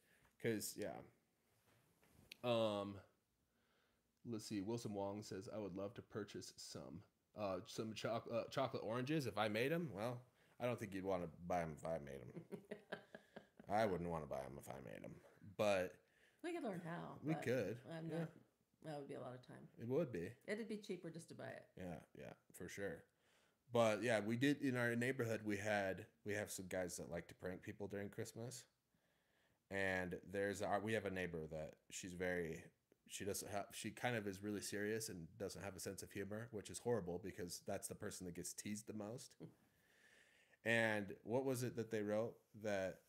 cause yeah. Let's see. Wilson Wong says, "I would love to purchase some chocolate oranges if I made them." Well, I don't think you'd want to buy them if I made them. I wouldn't want to buy them if I made them, but we could learn how. We could. That would be a lot of time. It would be. It'd be cheaper just to buy it. Yeah, for sure. But yeah, we did in our neighborhood. We have some guys that like to prank people during Christmas, And we have a neighbor that she kind of is really serious and doesn't have a sense of humor, which is horrible because that's the person that gets teased the most. And what was it that they wrote? That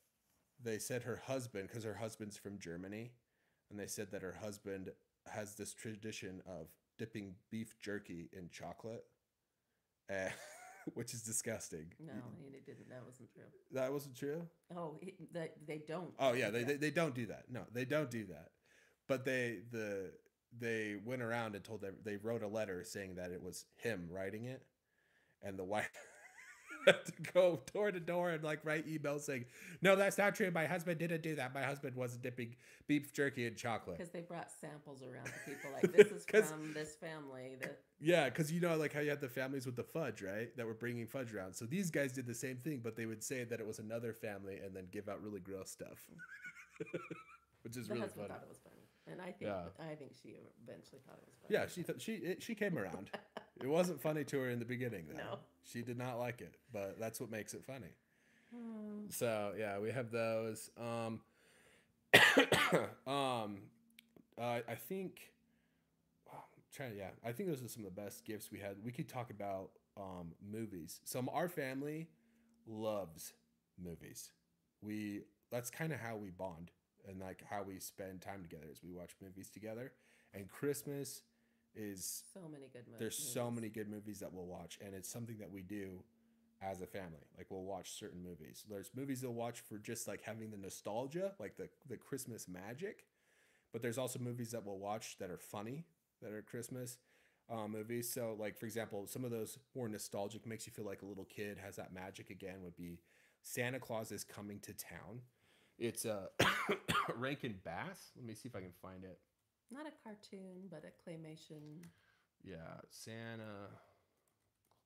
they said her husband, because her husband's from Germany, and they said that her husband has this tradition of dipping beef jerky in chocolate, and, which is disgusting. No, he didn't. That wasn't true. That wasn't true? Oh, they don't. Oh, yeah, they don't do that. No, they don't do that. But they went around and they wrote a letter saying that it was him writing it, and the wife had to go door to door and like write emails saying, "No, that's not true. My husband didn't do that. My husband wasn't dipping beef jerky in chocolate." Because they brought samples around to people like, this is from this family. Yeah, because you know, like how you had the families with the fudge, right? That were bringing fudge around. So these guys did the same thing, but they would say that it was another family and then give out really gross stuff, which is really funny. Thought it was funny, and I think she eventually thought it was funny. Yeah, she came around. It wasn't funny to her in the beginning, though. No. She did not like it, but that's what makes it funny. So yeah, we have those. I think. I think those are some of the best gifts we had. We could talk about movies. Our family loves movies. That's kind of how we bond and like how we spend time together is we watch movies together. And Christmas is so many good movies. There's so many good movies that we'll watch, and it's something that we do as a family. Like we'll watch certain movies. There's movies they'll watch for just like having the nostalgia, like the Christmas magic. But there's also movies that we'll watch that are funny, that are Christmas movies. So like, for example, some of those more nostalgic, makes you feel like a little kid, has that magic again, would be Santa Claus is Coming to Town. It's Rankin Bass. Let me see if I can find it. Not a cartoon, but a claymation. Yeah, Santa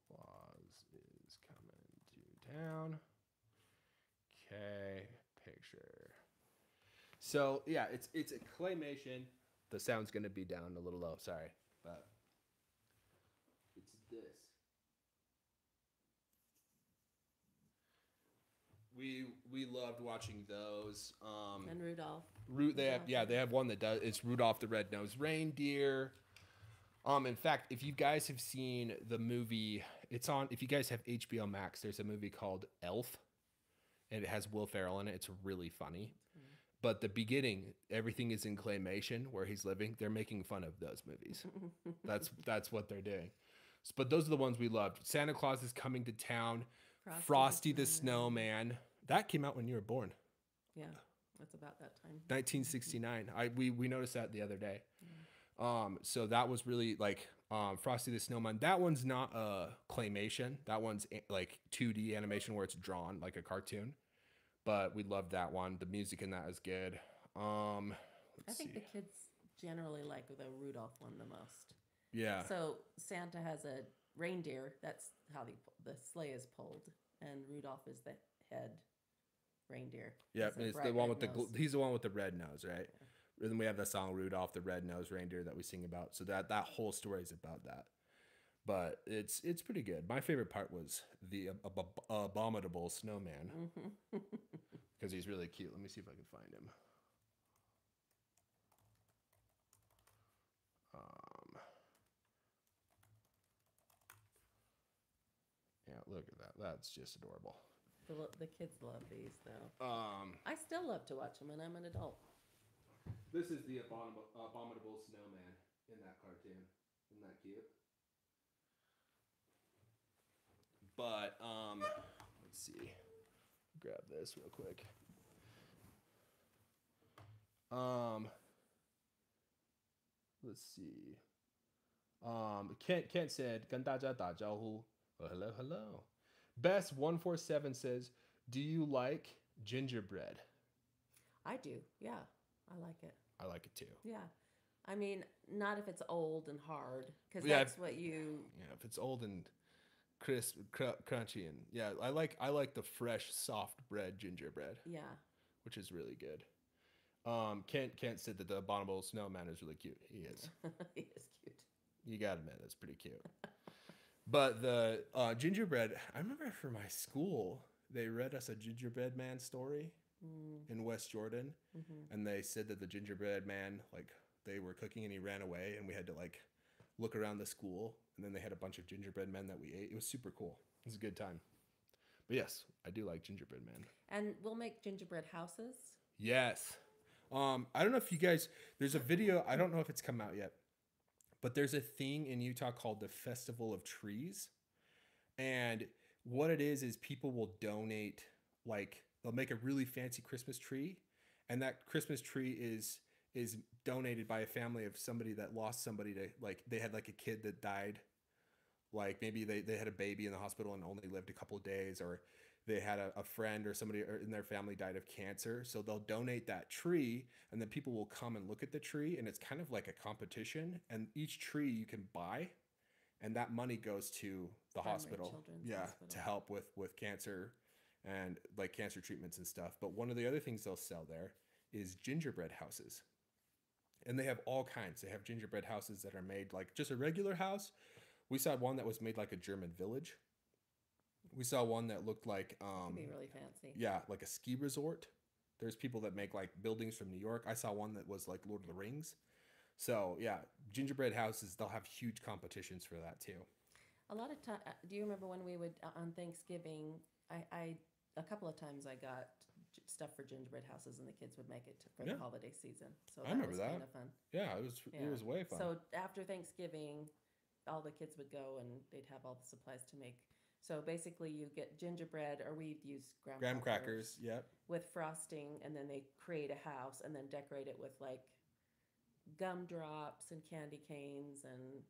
Claus is coming to town. Okay, picture. So yeah, it's a claymation. The sound's gonna be down a little low. Sorry, but it's this. We loved watching those. And Rudolph. They have one that does. It's Rudolph the Red-Nosed Reindeer. In fact, if you guys have seen the movie, it's on. If you guys have HBO Max, there's a movie called Elf, and it has Will Ferrell in it. It's really funny. But the beginning, everything is in claymation where he's living. They're making fun of those movies. That's what they're doing. But those are the ones we loved. Santa Claus is Coming to Town. Frosty the Snowman. That came out when you were born. Yeah, that's about that time. 1969. We noticed that the other day. Yeah. So that was really like Frosty the Snowman. That one's not a claymation. That one's like 2D animation where it's drawn like a cartoon. But we loved that one. The music in that is good. I think the kids generally like the Rudolph one the most. Yeah. So Santa has a reindeer. That's how the sleigh is pulled, and Rudolph is the head reindeer. Yeah, it's the one with he's the one with the red nose, right? Yeah. And then we have the song Rudolph the Red-Nosed Reindeer that we sing about. So that whole story is about that. But it's pretty good. My favorite part was the abominable snowman because he's really cute. Let me see if I can find him. Yeah, look at that. That's just adorable. The kids love these though. I still love to watch them, and I'm an adult. This is the abominable snowman in that cartoon. Isn't that cute? But let's see. Grab this real quick. Let's see. Kent said, 跟大家打招呼. Oh, hello. Best147 says, do you like gingerbread? I do. Yeah, I like it. I like it too. Yeah. I mean, not if it's old and hard, because that's what you... Yeah, if it's old and crisp, crunchy, and yeah, I like the fresh, soft bread gingerbread. Yeah. Which is really good. Kent said that the abominable snowman is really cute. He is. He is cute. You gotta admit, that's pretty cute. But the gingerbread, I remember for my school, they read us a gingerbread man story. in West Jordan, Mm-hmm. and they said that the gingerbread man, like they were cooking and he ran away, and we had to like look around the school, and then they had a bunch of gingerbread men that we ate. It was super cool. It was a good time. But yes, I do like gingerbread man. And we'll make gingerbread houses. Yes. I don't know if you guys. There's a video. I don't know if it's come out yet, but there's a thing in Utah called the Festival of Trees, and what it is people will donate, like they'll make a really fancy Christmas tree, and that Christmas tree is donated by a family of somebody that lost somebody to, like they had like a kid that died, like maybe they had a baby in the hospital and only lived a couple of days, or they had a friend or somebody in their family died of cancer. So they'll donate that tree, and then people will come and look at the tree, and it's kind of like a competition, and each tree you can buy, and that money goes to the Primary hospital. Children's Yeah, Hospital. to help with cancer and like cancer treatments and stuff. But one of the other things they'll sell there is gingerbread houses. And they have all kinds. They have gingerbread houses that are made like just a regular house. We saw one that was made like a German village. We saw one that looked like It'd be really fancy. yeah, like a ski resort. There's people that make like buildings from New York. I saw one that was like Lord of the Rings. So yeah, gingerbread houses, they'll have huge competitions for that too. A lot of time. Do you remember when we would on Thanksgiving? I a couple of times I got stuff for gingerbread houses, and the kids would make it for Yeah. the holiday season. So I that remember was that. kind of fun. Yeah, it Yeah. was way fun. So after Thanksgiving, all the kids would go and they'd have all the supplies to make. So basically, you get gingerbread, or we'd use graham crackers, yep. with frosting, and then they create a house and then decorate it with like gumdrops and candy canes and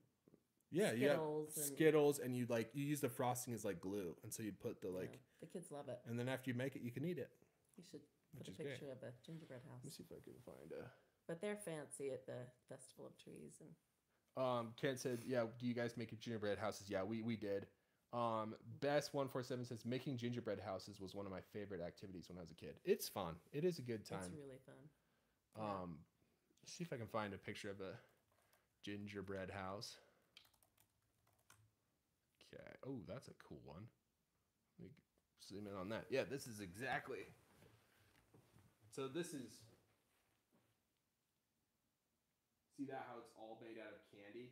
Yeah, Skittles yeah, and- Skittles, and you use the frosting as like glue, and so you'd put the like, yeah, the kids love it. and then after you make it, you can eat it. You should Which put a is great. picture of a gingerbread Let me house. see if I can find a. But they're fancy at the Festival of Trees, and Ken said, "Yeah, do you guys make gingerbread houses?" Yeah, we did. Best 147 says making gingerbread houses was one of my favorite activities when I was a kid. It's fun. It is a good time. it's really fun. Let's see if I can find a picture of a gingerbread house. Okay. Oh, that's a cool one. Let me zoom in on that. Yeah, this is exactly. So this is. See that how it's all made out of candy?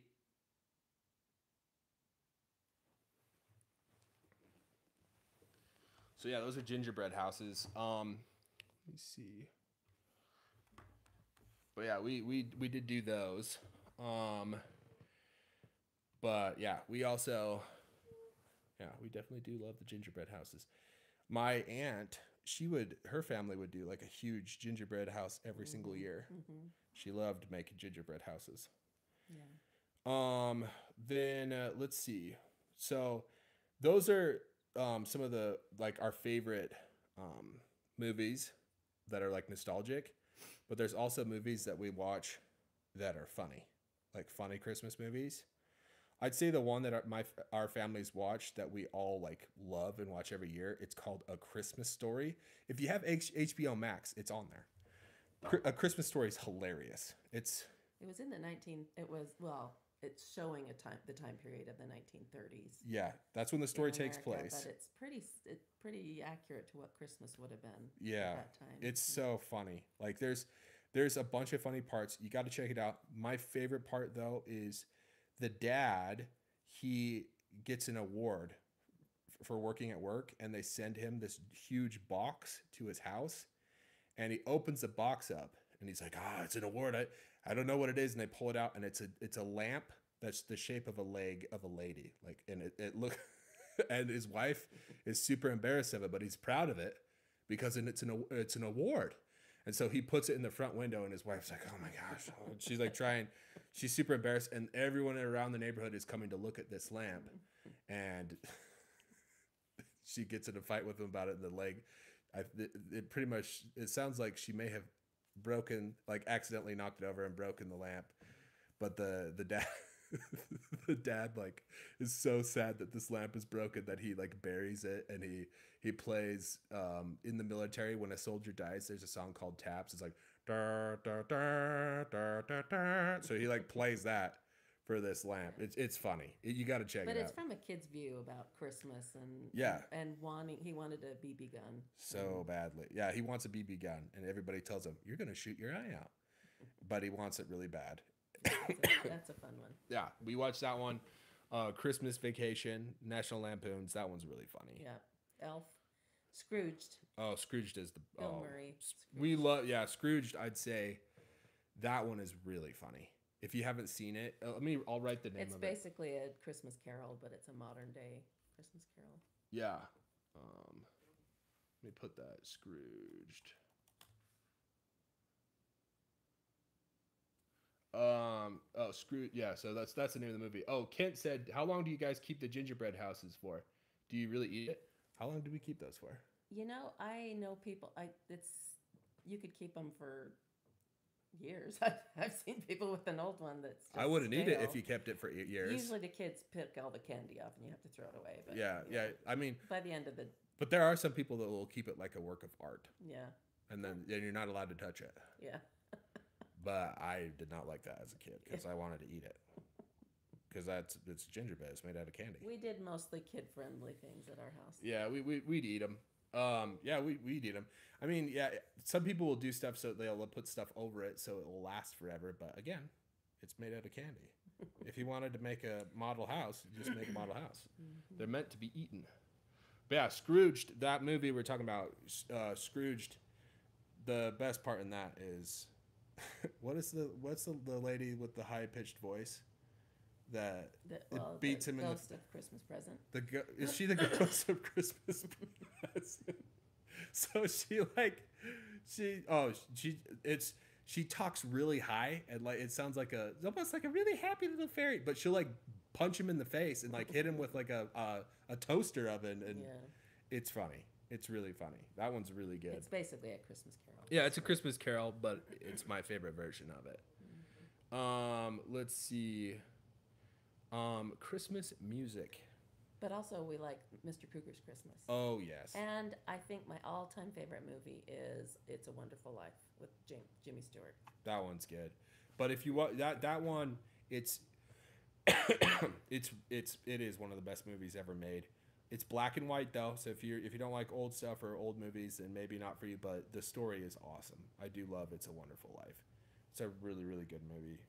So yeah, those are gingerbread houses. Let me see. But yeah, we did do those. But yeah, we also, yeah, we definitely do love the gingerbread houses. My aunt, her family would do like a huge gingerbread house every single year. Mm-hmm. She loved making gingerbread houses. Yeah. Then let's see. So those are some of the like our favorite movies that are like nostalgic, but there's also movies that we watch that are funny, like funny Christmas movies. I'd say the one that our families watch that we all like love and watch every year. It's called A Christmas Story. If you have HBO Max, it's on there. A Christmas Story is hilarious. It was in the 19. It was it's showing the time period of the 1930s. Yeah, that's when the story in takes America, place. But it's pretty accurate to what Christmas would have been. Yeah, at that time. it's so funny. Like there's a bunch of funny parts. You got to check it out. My favorite part though is the dad. He gets an award for working at work, and they send him this huge box to his house, and he opens the box up, and he's like, it's an award. I don't know what it is, and they pull it out, and it's a lamp that's the shape of a leg of a lady, like, and it look, and his wife is super embarrassed of it, but he's proud of it because it's an award, and so he puts it in the front window, and his wife's like, oh my gosh, she's like she's super embarrassed, and everyone around the neighborhood is coming to look at this lamp, and she gets in a fight with him about it, and the leg, it pretty much, it sounds like she may have broken, like accidentally knocked it over and broken the lamp, but the dad the dad like is so sad that this lamp is broken that he like buries it, and he plays in the military when a soldier dies, there's a song called Taps. It's like da, da, da, da, da, da. So he like plays that for this lamp. It's funny. You got to check But it it's out. from a kid's view about Christmas and Yeah. and he wanted a BB gun. So badly. Yeah, he wants a BB gun, and everybody tells him, you're going to shoot your eye out. But he wants it really bad. That's a fun one. Yeah, we watched that one. Christmas Vacation, National Lampoons. That one's really funny. Yeah. Elf. Scrooged. Oh, Scrooged is the... Bill oh, Murray. we love... Yeah, Scrooged, I'd say that one is really funny. If you haven't seen it, I'll write the name It's of it. basically a Christmas Carol, but it's a modern day Christmas Carol. Yeah. Let me put that. Scrooged. Scrooge. Yeah, so that's the name of the movie. Oh, Kent said, how long do you guys keep the gingerbread houses for? Do you really eat it? How long do we keep those for? You know, I know people. You could keep them for years. I've seen people with an old one that's. I wouldn't eat it if stale. you kept it for 8 years. Usually the kids pick all the candy off and you have to throw it away. But Yeah. I mean, by the end of the but there are some people that will keep it like a work of art, yeah and then you're not allowed to touch it. yeah But I did not like that as a kid because I wanted to eat it. Because it's gingerbread. It's made out of candy. we did mostly kid friendly things at our house. Yeah, we'd eat them. We'd eat them. I mean, yeah, some people will do stuff so they'll put stuff over it so it will last forever. But again, it's made out of candy. If you wanted to make a model house, you just make a model house. Mm-hmm. They're meant to be eaten. But yeah, Scrooged, that movie we're talking about, Scrooged, the best part in that is, what's the lady with the high pitched voice that beats him in the Ghost of Christmas Present. Is she the ghost of Christmas Present? So she talks really high and like it sounds like it's almost like a really happy little fairy, but she'll like punch him in the face and like hit him with like a toaster oven, and it's funny. It's really funny. That one's really good. It's basically a Christmas Carol. Yeah, it's a Christmas Carol, but it's my favorite version of it. Let's see. Christmas music. But also we like Mr. Cougar's Christmas. Oh yes. And I think my all-time favorite movie is It's a Wonderful Life with Jimmy Stewart. That one's good. But if you want that one, it is one of the best movies ever made. It's black and white though, so if you don't like old stuff or old movies, then maybe not for you. But the story is awesome. I do love It's a Wonderful Life. It's a really really good movie.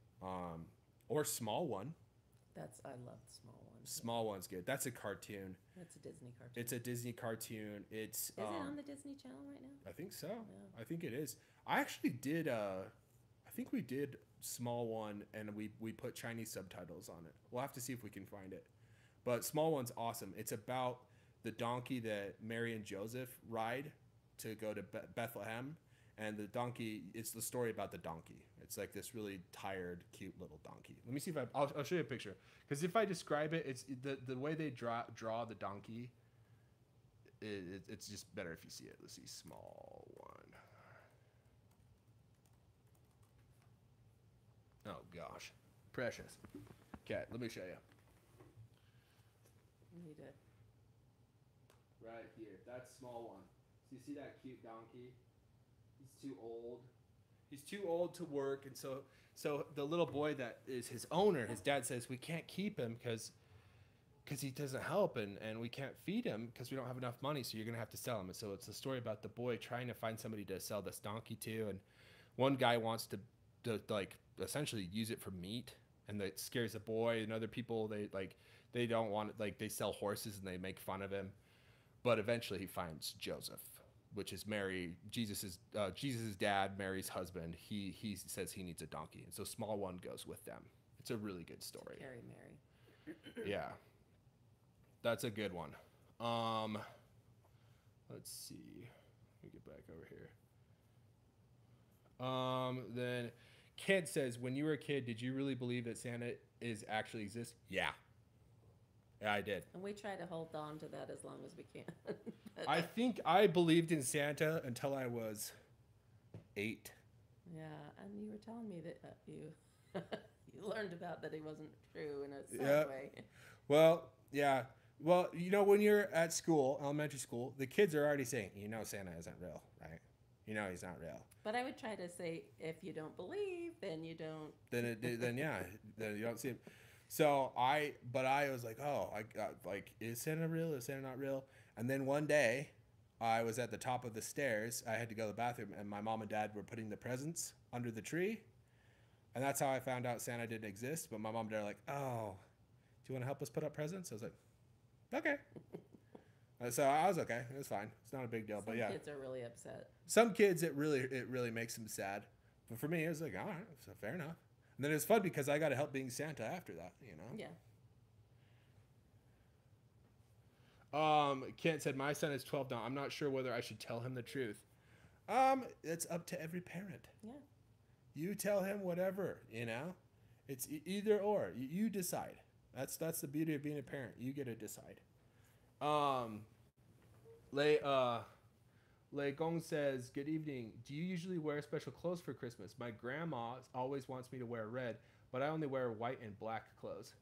Or Small One. I love Small One. Small One's good. That's a cartoon. That's a Disney cartoon. It's a Disney cartoon. Is it on the Disney Channel right now? I think so. Yeah. I think it is. I actually did. I think we did Small One, and we put Chinese subtitles on it. We'll have to see if we can find it. But Small One's awesome. It's about the donkey that Mary and Joseph ride to go to Bethlehem, and the donkey. It's the story about the donkey. It's like this really tired, cute little donkey. Let me see if I'll show you a picture. Because if I describe it, it's the way they draw the donkey. It's just better if you see it. Let's see, Small One. Oh gosh, precious. Okay, let me show you. You need it. Right here, that's Small One. So you see that cute donkey? He's too old. He's too old to work, and so the little boy that is his owner, his dad says we can't keep him because he doesn't help, and we can't feed him because we don't have enough money. So you're gonna have to sell him. And so it's a story about the boy trying to find somebody to sell this donkey to, and one guy wants to like essentially use it for meat, and that scares the boy. And other people they don't want it, like they sell horses and they make fun of him. But eventually he finds Joseph, which is Jesus's dad, Mary's husband. He says he needs a donkey, and so Small One goes with them. It's a really good story. Carry Mary. Yeah, that's a good one. Let's see. Let me get back over here. Then Kent says, when you were a kid, did you really believe that Santa actually exists? Yeah, I did. And we try to hold on to that as long as we can. I think I believed in Santa until I was 8. Yeah, and you were telling me that you you learned about that he wasn't true in a sad way. Well, yeah. Well, when you're at school, elementary school, the kids are already saying, Santa isn't real, right? you know he's not real. But I would try to say, if you don't believe, then you don't. Then yeah, then you don't see him. So I was like, oh, I got like, is Santa real? Is Santa not real? And then one day, I was at the top of the stairs. I had to go to the bathroom, and my mom and dad were putting the presents under the tree, and that's how I found out Santa didn't exist. But my mom and dad are like, oh, do you want to help us put up presents? I was like, okay. So I was okay. It was fine. It's not a big deal. But yeah, kids are really upset. some kids it really makes them sad. But for me, it was like, all right, so fair enough. And then it was fun because I got to help being Santa after that, you know? Yeah. Kent said, my son is 12 now. I'm not sure whether I should tell him the truth. It's up to every parent. Yeah. You tell him whatever, you know? It's either or. You decide. That's the beauty of being a parent. You get to decide. Lei Gong says, good evening. Do you usually wear special clothes for Christmas? My grandma always wants me to wear red, but I only wear white and black clothes.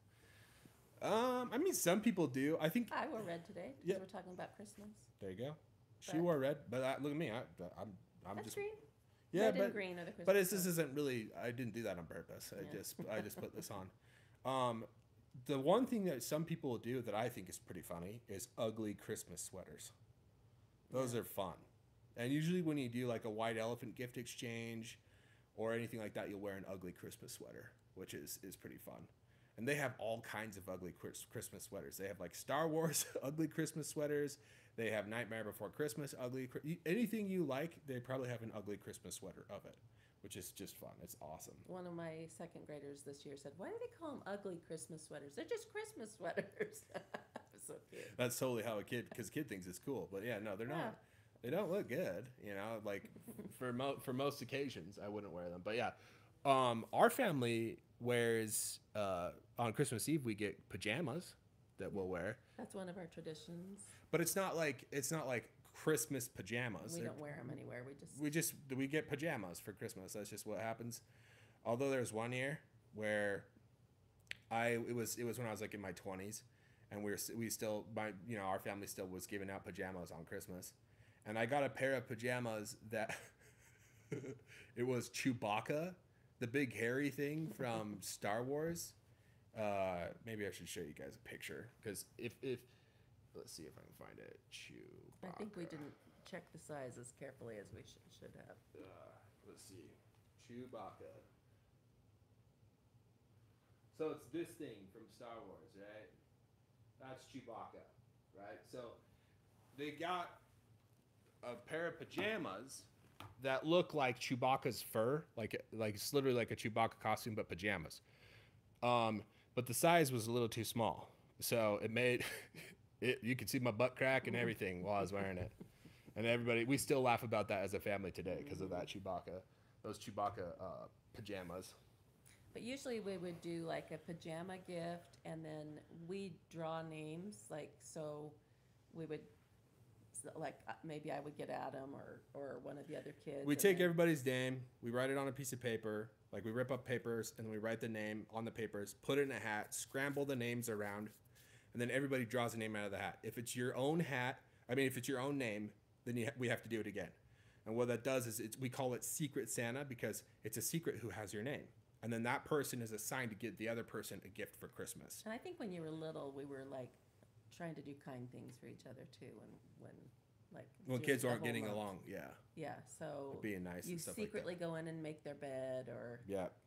I mean, some people do. I think I wore red today because we're talking about Christmas. There you go. She wore red, but look at me. I'm That's just green. yeah, red but and green are the Christmas. But this isn't really. I didn't do that on purpose. I just put this on. The one thing that some people will do that I think is pretty funny is ugly Christmas sweaters. Those are fun. And usually when you do like a white elephant gift exchange or anything like that, you'll wear an ugly Christmas sweater, which is pretty fun. And they have all kinds of ugly Christmas sweaters. They have like Star Wars ugly Christmas sweaters. They have Nightmare Before Christmas ugly. Anything you like, they probably have an ugly Christmas sweater of it, which is just fun. It's awesome. One of my second graders this year said, why do they call them ugly Christmas sweaters? They're just Christmas sweaters. So cute. That's totally how because kid thinks it's cool. But yeah, no, they're not. They don't look good, you know, like for most occasions, I wouldn't wear them. But yeah, our family wears, on Christmas Eve, we get pajamas that we'll wear. That's one of our traditions. But it's not like Christmas pajamas. We don't wear them anywhere. We get pajamas for Christmas. That's just what happens. Although there's one year where it was when I was like in my 20s, and our family still was giving out pajamas on Christmas. And I got a pair of pajamas that it was Chewbacca, the big hairy thing from Star Wars. Maybe I should show you guys a picture because if let's see if I can find it. Chewbacca. I think we didn't check the size as carefully as we should have. Let's see. Chewbacca. So it's this thing from Star Wars, right? That's Chewbacca, right? So they got a pair of pajamas that look like Chewbacca's fur, like it's literally like a Chewbacca costume, but pajamas. But the size was a little too small, so it made it. You could see my butt crack and everything while I was wearing it, and we still laugh about that as a family today because of that those Chewbacca pajamas. But usually we would do like a pajama gift, and then we draw names, so we would. Like maybe I would get Adam or one of the other kids. We take everybody's name, we write it on a piece of paper, like we rip up papers and then we write the name on the papers, put it in a hat, scramble the names around, and then everybody draws a name out of the hat. If it's your own if it's your own name, then we have to do it again. And what that does is we call it Secret Santa because it's a secret who has your name. And then that person is assigned to give the other person a gift for Christmas. And I think when you were little, we were like trying to do kind things for each other too, when kids aren't getting along, so being nice, you and stuff secretly like that. go in and make their bed or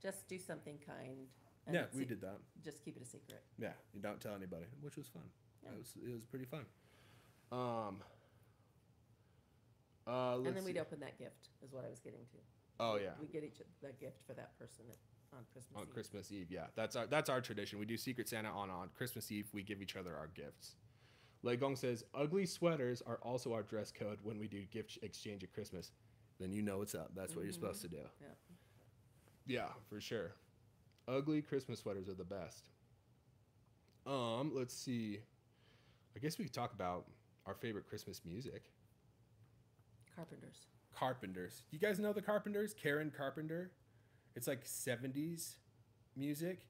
just do something kind. And we did that. Just keep it a secret. Yeah, you don't tell anybody, which was fun. Yeah. It was pretty fun. And then we'd open that gift is what I was getting to. Oh yeah, we get each the gift for that person on Christmas Eve. Christmas Eve, yeah, that's our tradition. We do Secret Santa on Christmas Eve. We give each other our gifts. Lei Gong says, ugly sweaters are also our dress code when we do gift exchange at Christmas. Then you know what's up. That's what you're supposed to do. Yeah, for sure. Ugly Christmas sweaters are the best. Let's see. I guess we could talk about our favorite Christmas music. Carpenters. You guys know the Carpenters? Karen Carpenter. It's like 70s music.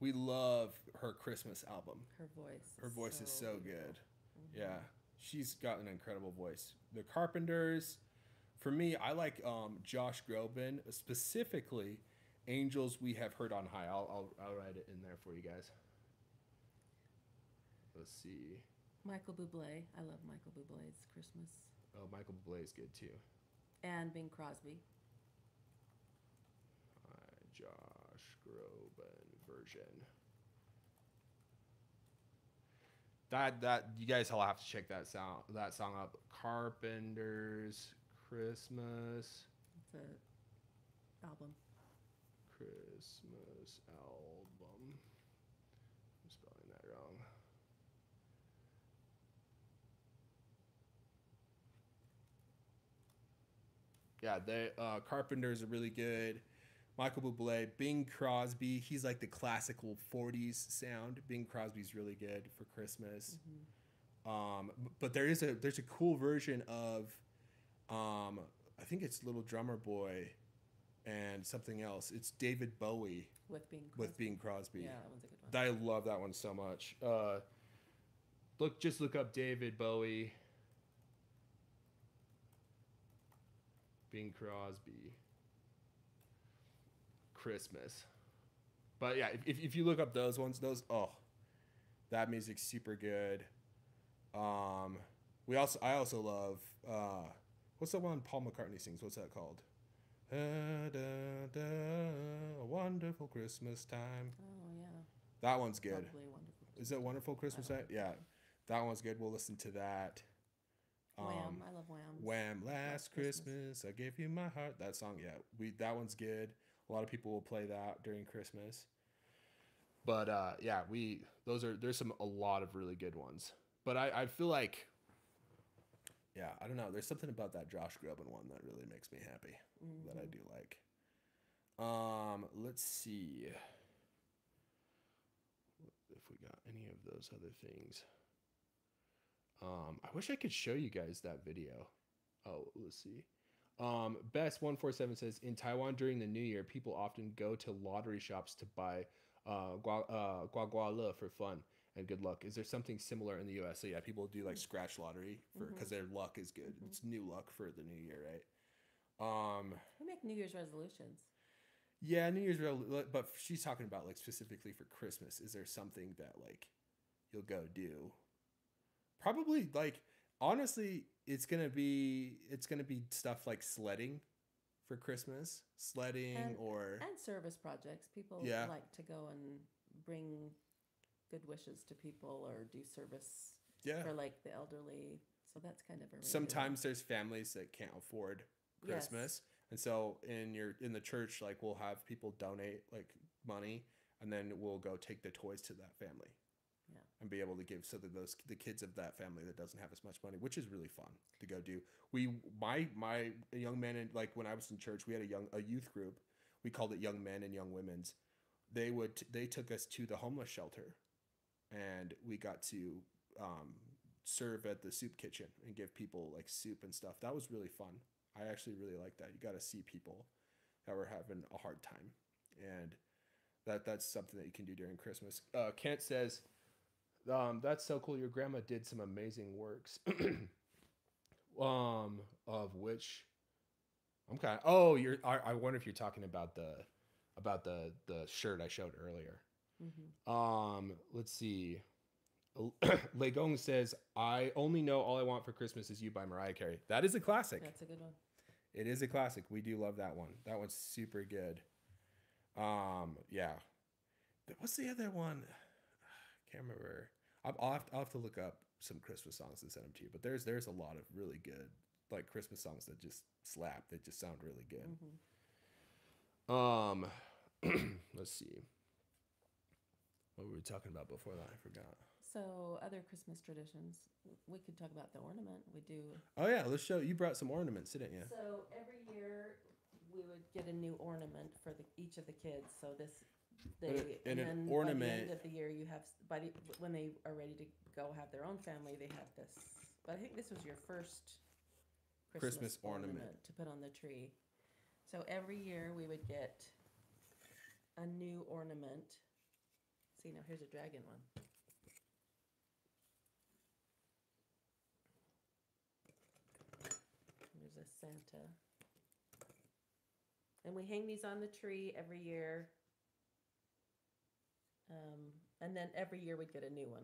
We love her Christmas album. Her voice is so good. Mm-hmm. Yeah. She's got an incredible voice. The Carpenters, For me, I like Josh Groban, specifically Angels We Have Heard on High. I'll write it in there for you guys. Let's see. Michael Bublé. I love Michael Bublé's Christmas. Oh, Michael Bublé is good too. And Bing Crosby. Josh Groban version. That you guys all have to check that song up. Carpenter's Christmas. It's a album. Christmas album. I'm spelling that wrong. Yeah, Carpenter's are really good. Michael Bublé, Bing Crosby. He's like the classical 40s sound. Bing Crosby's really good for Christmas. But there's a cool version of, I think it's Little Drummer Boy, and something else. It's David Bowie With Bing Crosby. with Bing Crosby. Yeah, that one's a good one. I love that one so much. Look up David Bowie, Bing Crosby, Christmas. But yeah, if you look up those ones, that music's super good. I also love what's the one Paul McCartney sings? What's that called? Da, da, da, a wonderful Christmas time. Oh yeah. That one's good. Probably Wonderful Christmas. Is it Wonderful Christmas Time? Yeah, that one's good. We'll listen to that. Wham! I love Wham. Wham! Last Christmas, I gave you my heart. That song, yeah, that one's good. A lot of people will play that during Christmas. But yeah, there's a lot of really good ones. But I feel like, yeah, I don't know. There's something about that Josh Groban one that really makes me happy. That I do like. Let's see if we got any of those other things. I wish I could show you guys that video. Oh, let's see. Best147 says, in Taiwan during the New Year, people often go to lottery shops to buy guaguala for fun and good luck. Is there something similar in the U.S.? So yeah, people do like scratch lottery because their luck is good. It's new luck for the new year, right? We make New Year's resolutions. Yeah, New Year's, but she's talking about like specifically for Christmas. Is there something that like you'll go do? Probably like honestly, it's gonna be stuff like sledding for Christmas, And or service projects. People Yeah. like to go and bring good wishes to people or do service yeah. for like the elderly. So that's kind of a regular. Sometimes there's families that can't afford Yes. Christmas, and so in the church, like we'll have people donate like money, and then we'll go take the toys to that family. Yeah. And be able to give so that the kids of that family that doesn't have as much money, which is really fun to go do. My young men, and like when I was in church, we had a youth group. We called it Young Men and Young Women's. They took us to the homeless shelter, and we got to serve at the soup kitchen and give people like soup and stuff. That was really fun. I actually really like that. You got to see people that were having a hard time, and that's something that you can do during Christmas. Kent says, that's so cool. Your grandma did some amazing works. Of which I'm kind of. I wonder if you're talking about the shirt I showed earlier. Let's see. Legong says, I only know All I Want for Christmas Is You by Mariah Carey. That is a classic. That's a good one. It is a classic. We do love that one. That one's super good. Yeah. What's the other one? I can't remember. I'll have to look up some Christmas songs and send them to you. But there's a lot of really good like Christmas songs that just slap. They just sound really good. Let's see. What were we talking about before that? I forgot. So other Christmas traditions, we could talk about the ornament. We do. Oh yeah, let's show. You brought some ornaments, didn't you? So every year we would get a new ornament for each of the kids. So and an then ornament. by the end of the year, you have when they are ready to go have their own family, they have this. But I think this was your first Christmas ornament to put on the tree. So every year we would get a new ornament. See, now here's a dragon one. There's a Santa. And we hang these on the tree every year. And then every year we'd get a new one.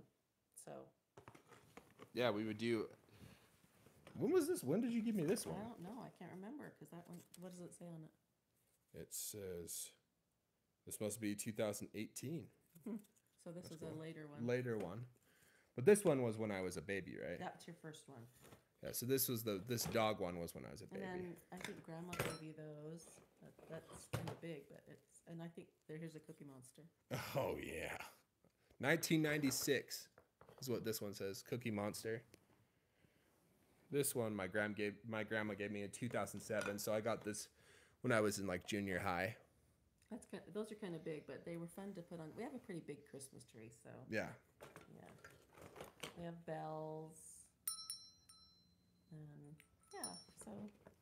So. Yeah, we would do. When was this? When did you give me this one? I don't know. I can't remember because that one. What does it say on it? It says this must be 2018. So this That's was cool. a later one. Later one, but this one was when I was a baby, right? That's your first one. Yeah. So this dog one was when I was a baby. And then I think Grandma gave you those. That's kind of big, but it's. And I think here's a Cookie Monster. Oh yeah, 1996 is what this one says. Cookie Monster. This one my grandma gave me in 2007, so I got this when I was in like junior high. Those are kind of big, but they were fun to put on. We have a pretty big Christmas tree, so yeah. We have bells, and yeah. So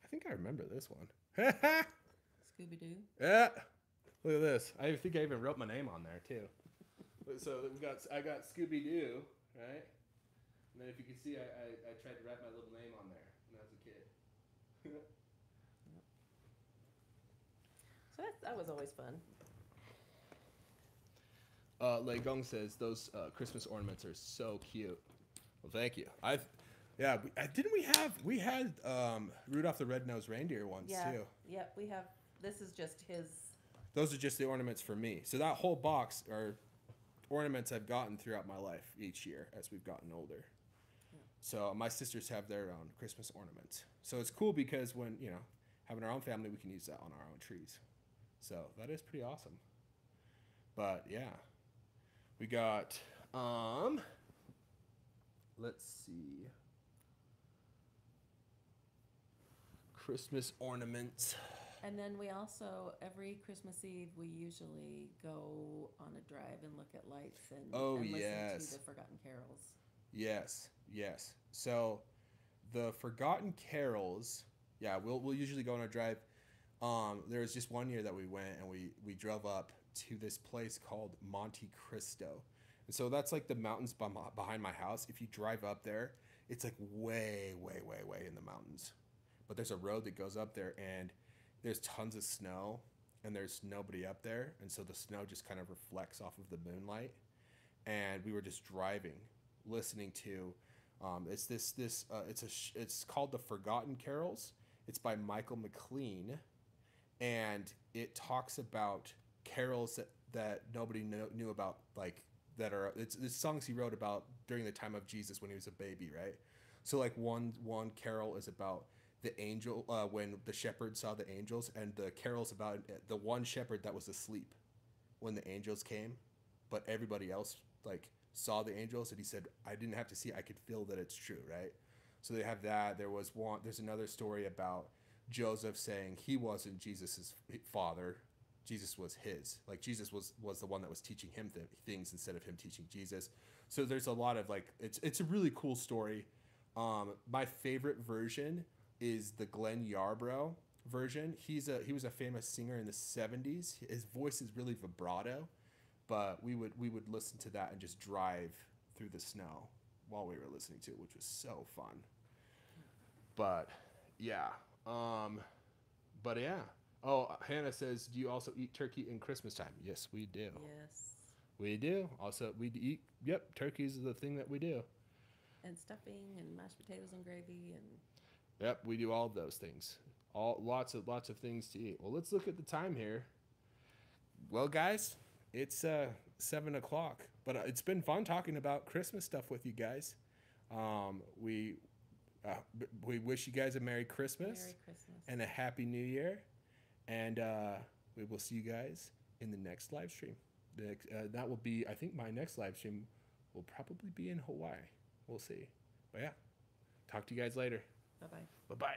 I think I remember this one. Scooby Doo. Yeah, look at this. I think I even wrote my name on there too. So I got Scooby Doo, right? And then if you can see, I tried to write my little name on there when I was a kid. So that was always fun. Lei Gong says those Christmas ornaments are so cute. Well, thank you. We had Rudolph the Red-Nosed Reindeer ones too. Yep, we have. This is just his. Those are just the ornaments for me. So that whole box are ornaments I've gotten throughout my life each year as we've gotten older. Yeah. So my sisters have their own Christmas ornaments. So it's cool because when, having our own family, we can use that on our own trees. So that is pretty awesome. But yeah, we got, let's see, Christmas ornaments. And then we also, every Christmas Eve, we usually go on a drive and look at lights and listen to the Forgotten Carols. Yes. So the Forgotten Carols, we'll usually go on a drive. There was just one year that we went and we drove up to this place called Monte Cristo. And so that's like the mountains behind my house. If you drive up there, it's like way, way, way, way in the mountains. But there's a road that goes up there and there's tons of snow and there's nobody up there. And so the snow just kind of reflects off of the moonlight. And we were just driving, listening to, it's called The Forgotten Carols. It's by Michael McLean. And it talks about carols that nobody knew about, like it's songs he wrote about during the time of Jesus when he was a baby, right? So like one carol is about the angel when the shepherd saw the angels, and the carol's about the one shepherd that was asleep when the angels came, but everybody else like saw the angels, and he said, I didn't have to see, I could feel that it's true, right? So they have that. There's another story about Joseph saying he wasn't Jesus's father, Jesus was his. Like Jesus was the one that was teaching him things instead of him teaching Jesus. So there's a lot of like it's a really cool story. My favorite version is the Glenn Yarbrough version. He was a famous singer in the 70s. His voice is really vibrato, but we would listen to that and just drive through the snow while we were listening to it, which was so fun. But yeah. Oh, Hannah says, do you also eat turkey in Christmas time? Yes, we do. Yes. We do. Also, we eat, turkey's the thing that we do. And stuffing and mashed potatoes and gravy and... Yep, we do all of those things. Lots of things to eat. Well, let's look at the time here. Well, guys, it's 7 o'clock, but it's been fun talking about Christmas stuff with you guys. We wish you guys a Merry Christmas and a Happy New Year. And we will see you guys in the next live stream. That will be, I think my next live stream will probably be in Hawaii. We'll see. But yeah, talk to you guys later. Bye-bye. Bye-bye.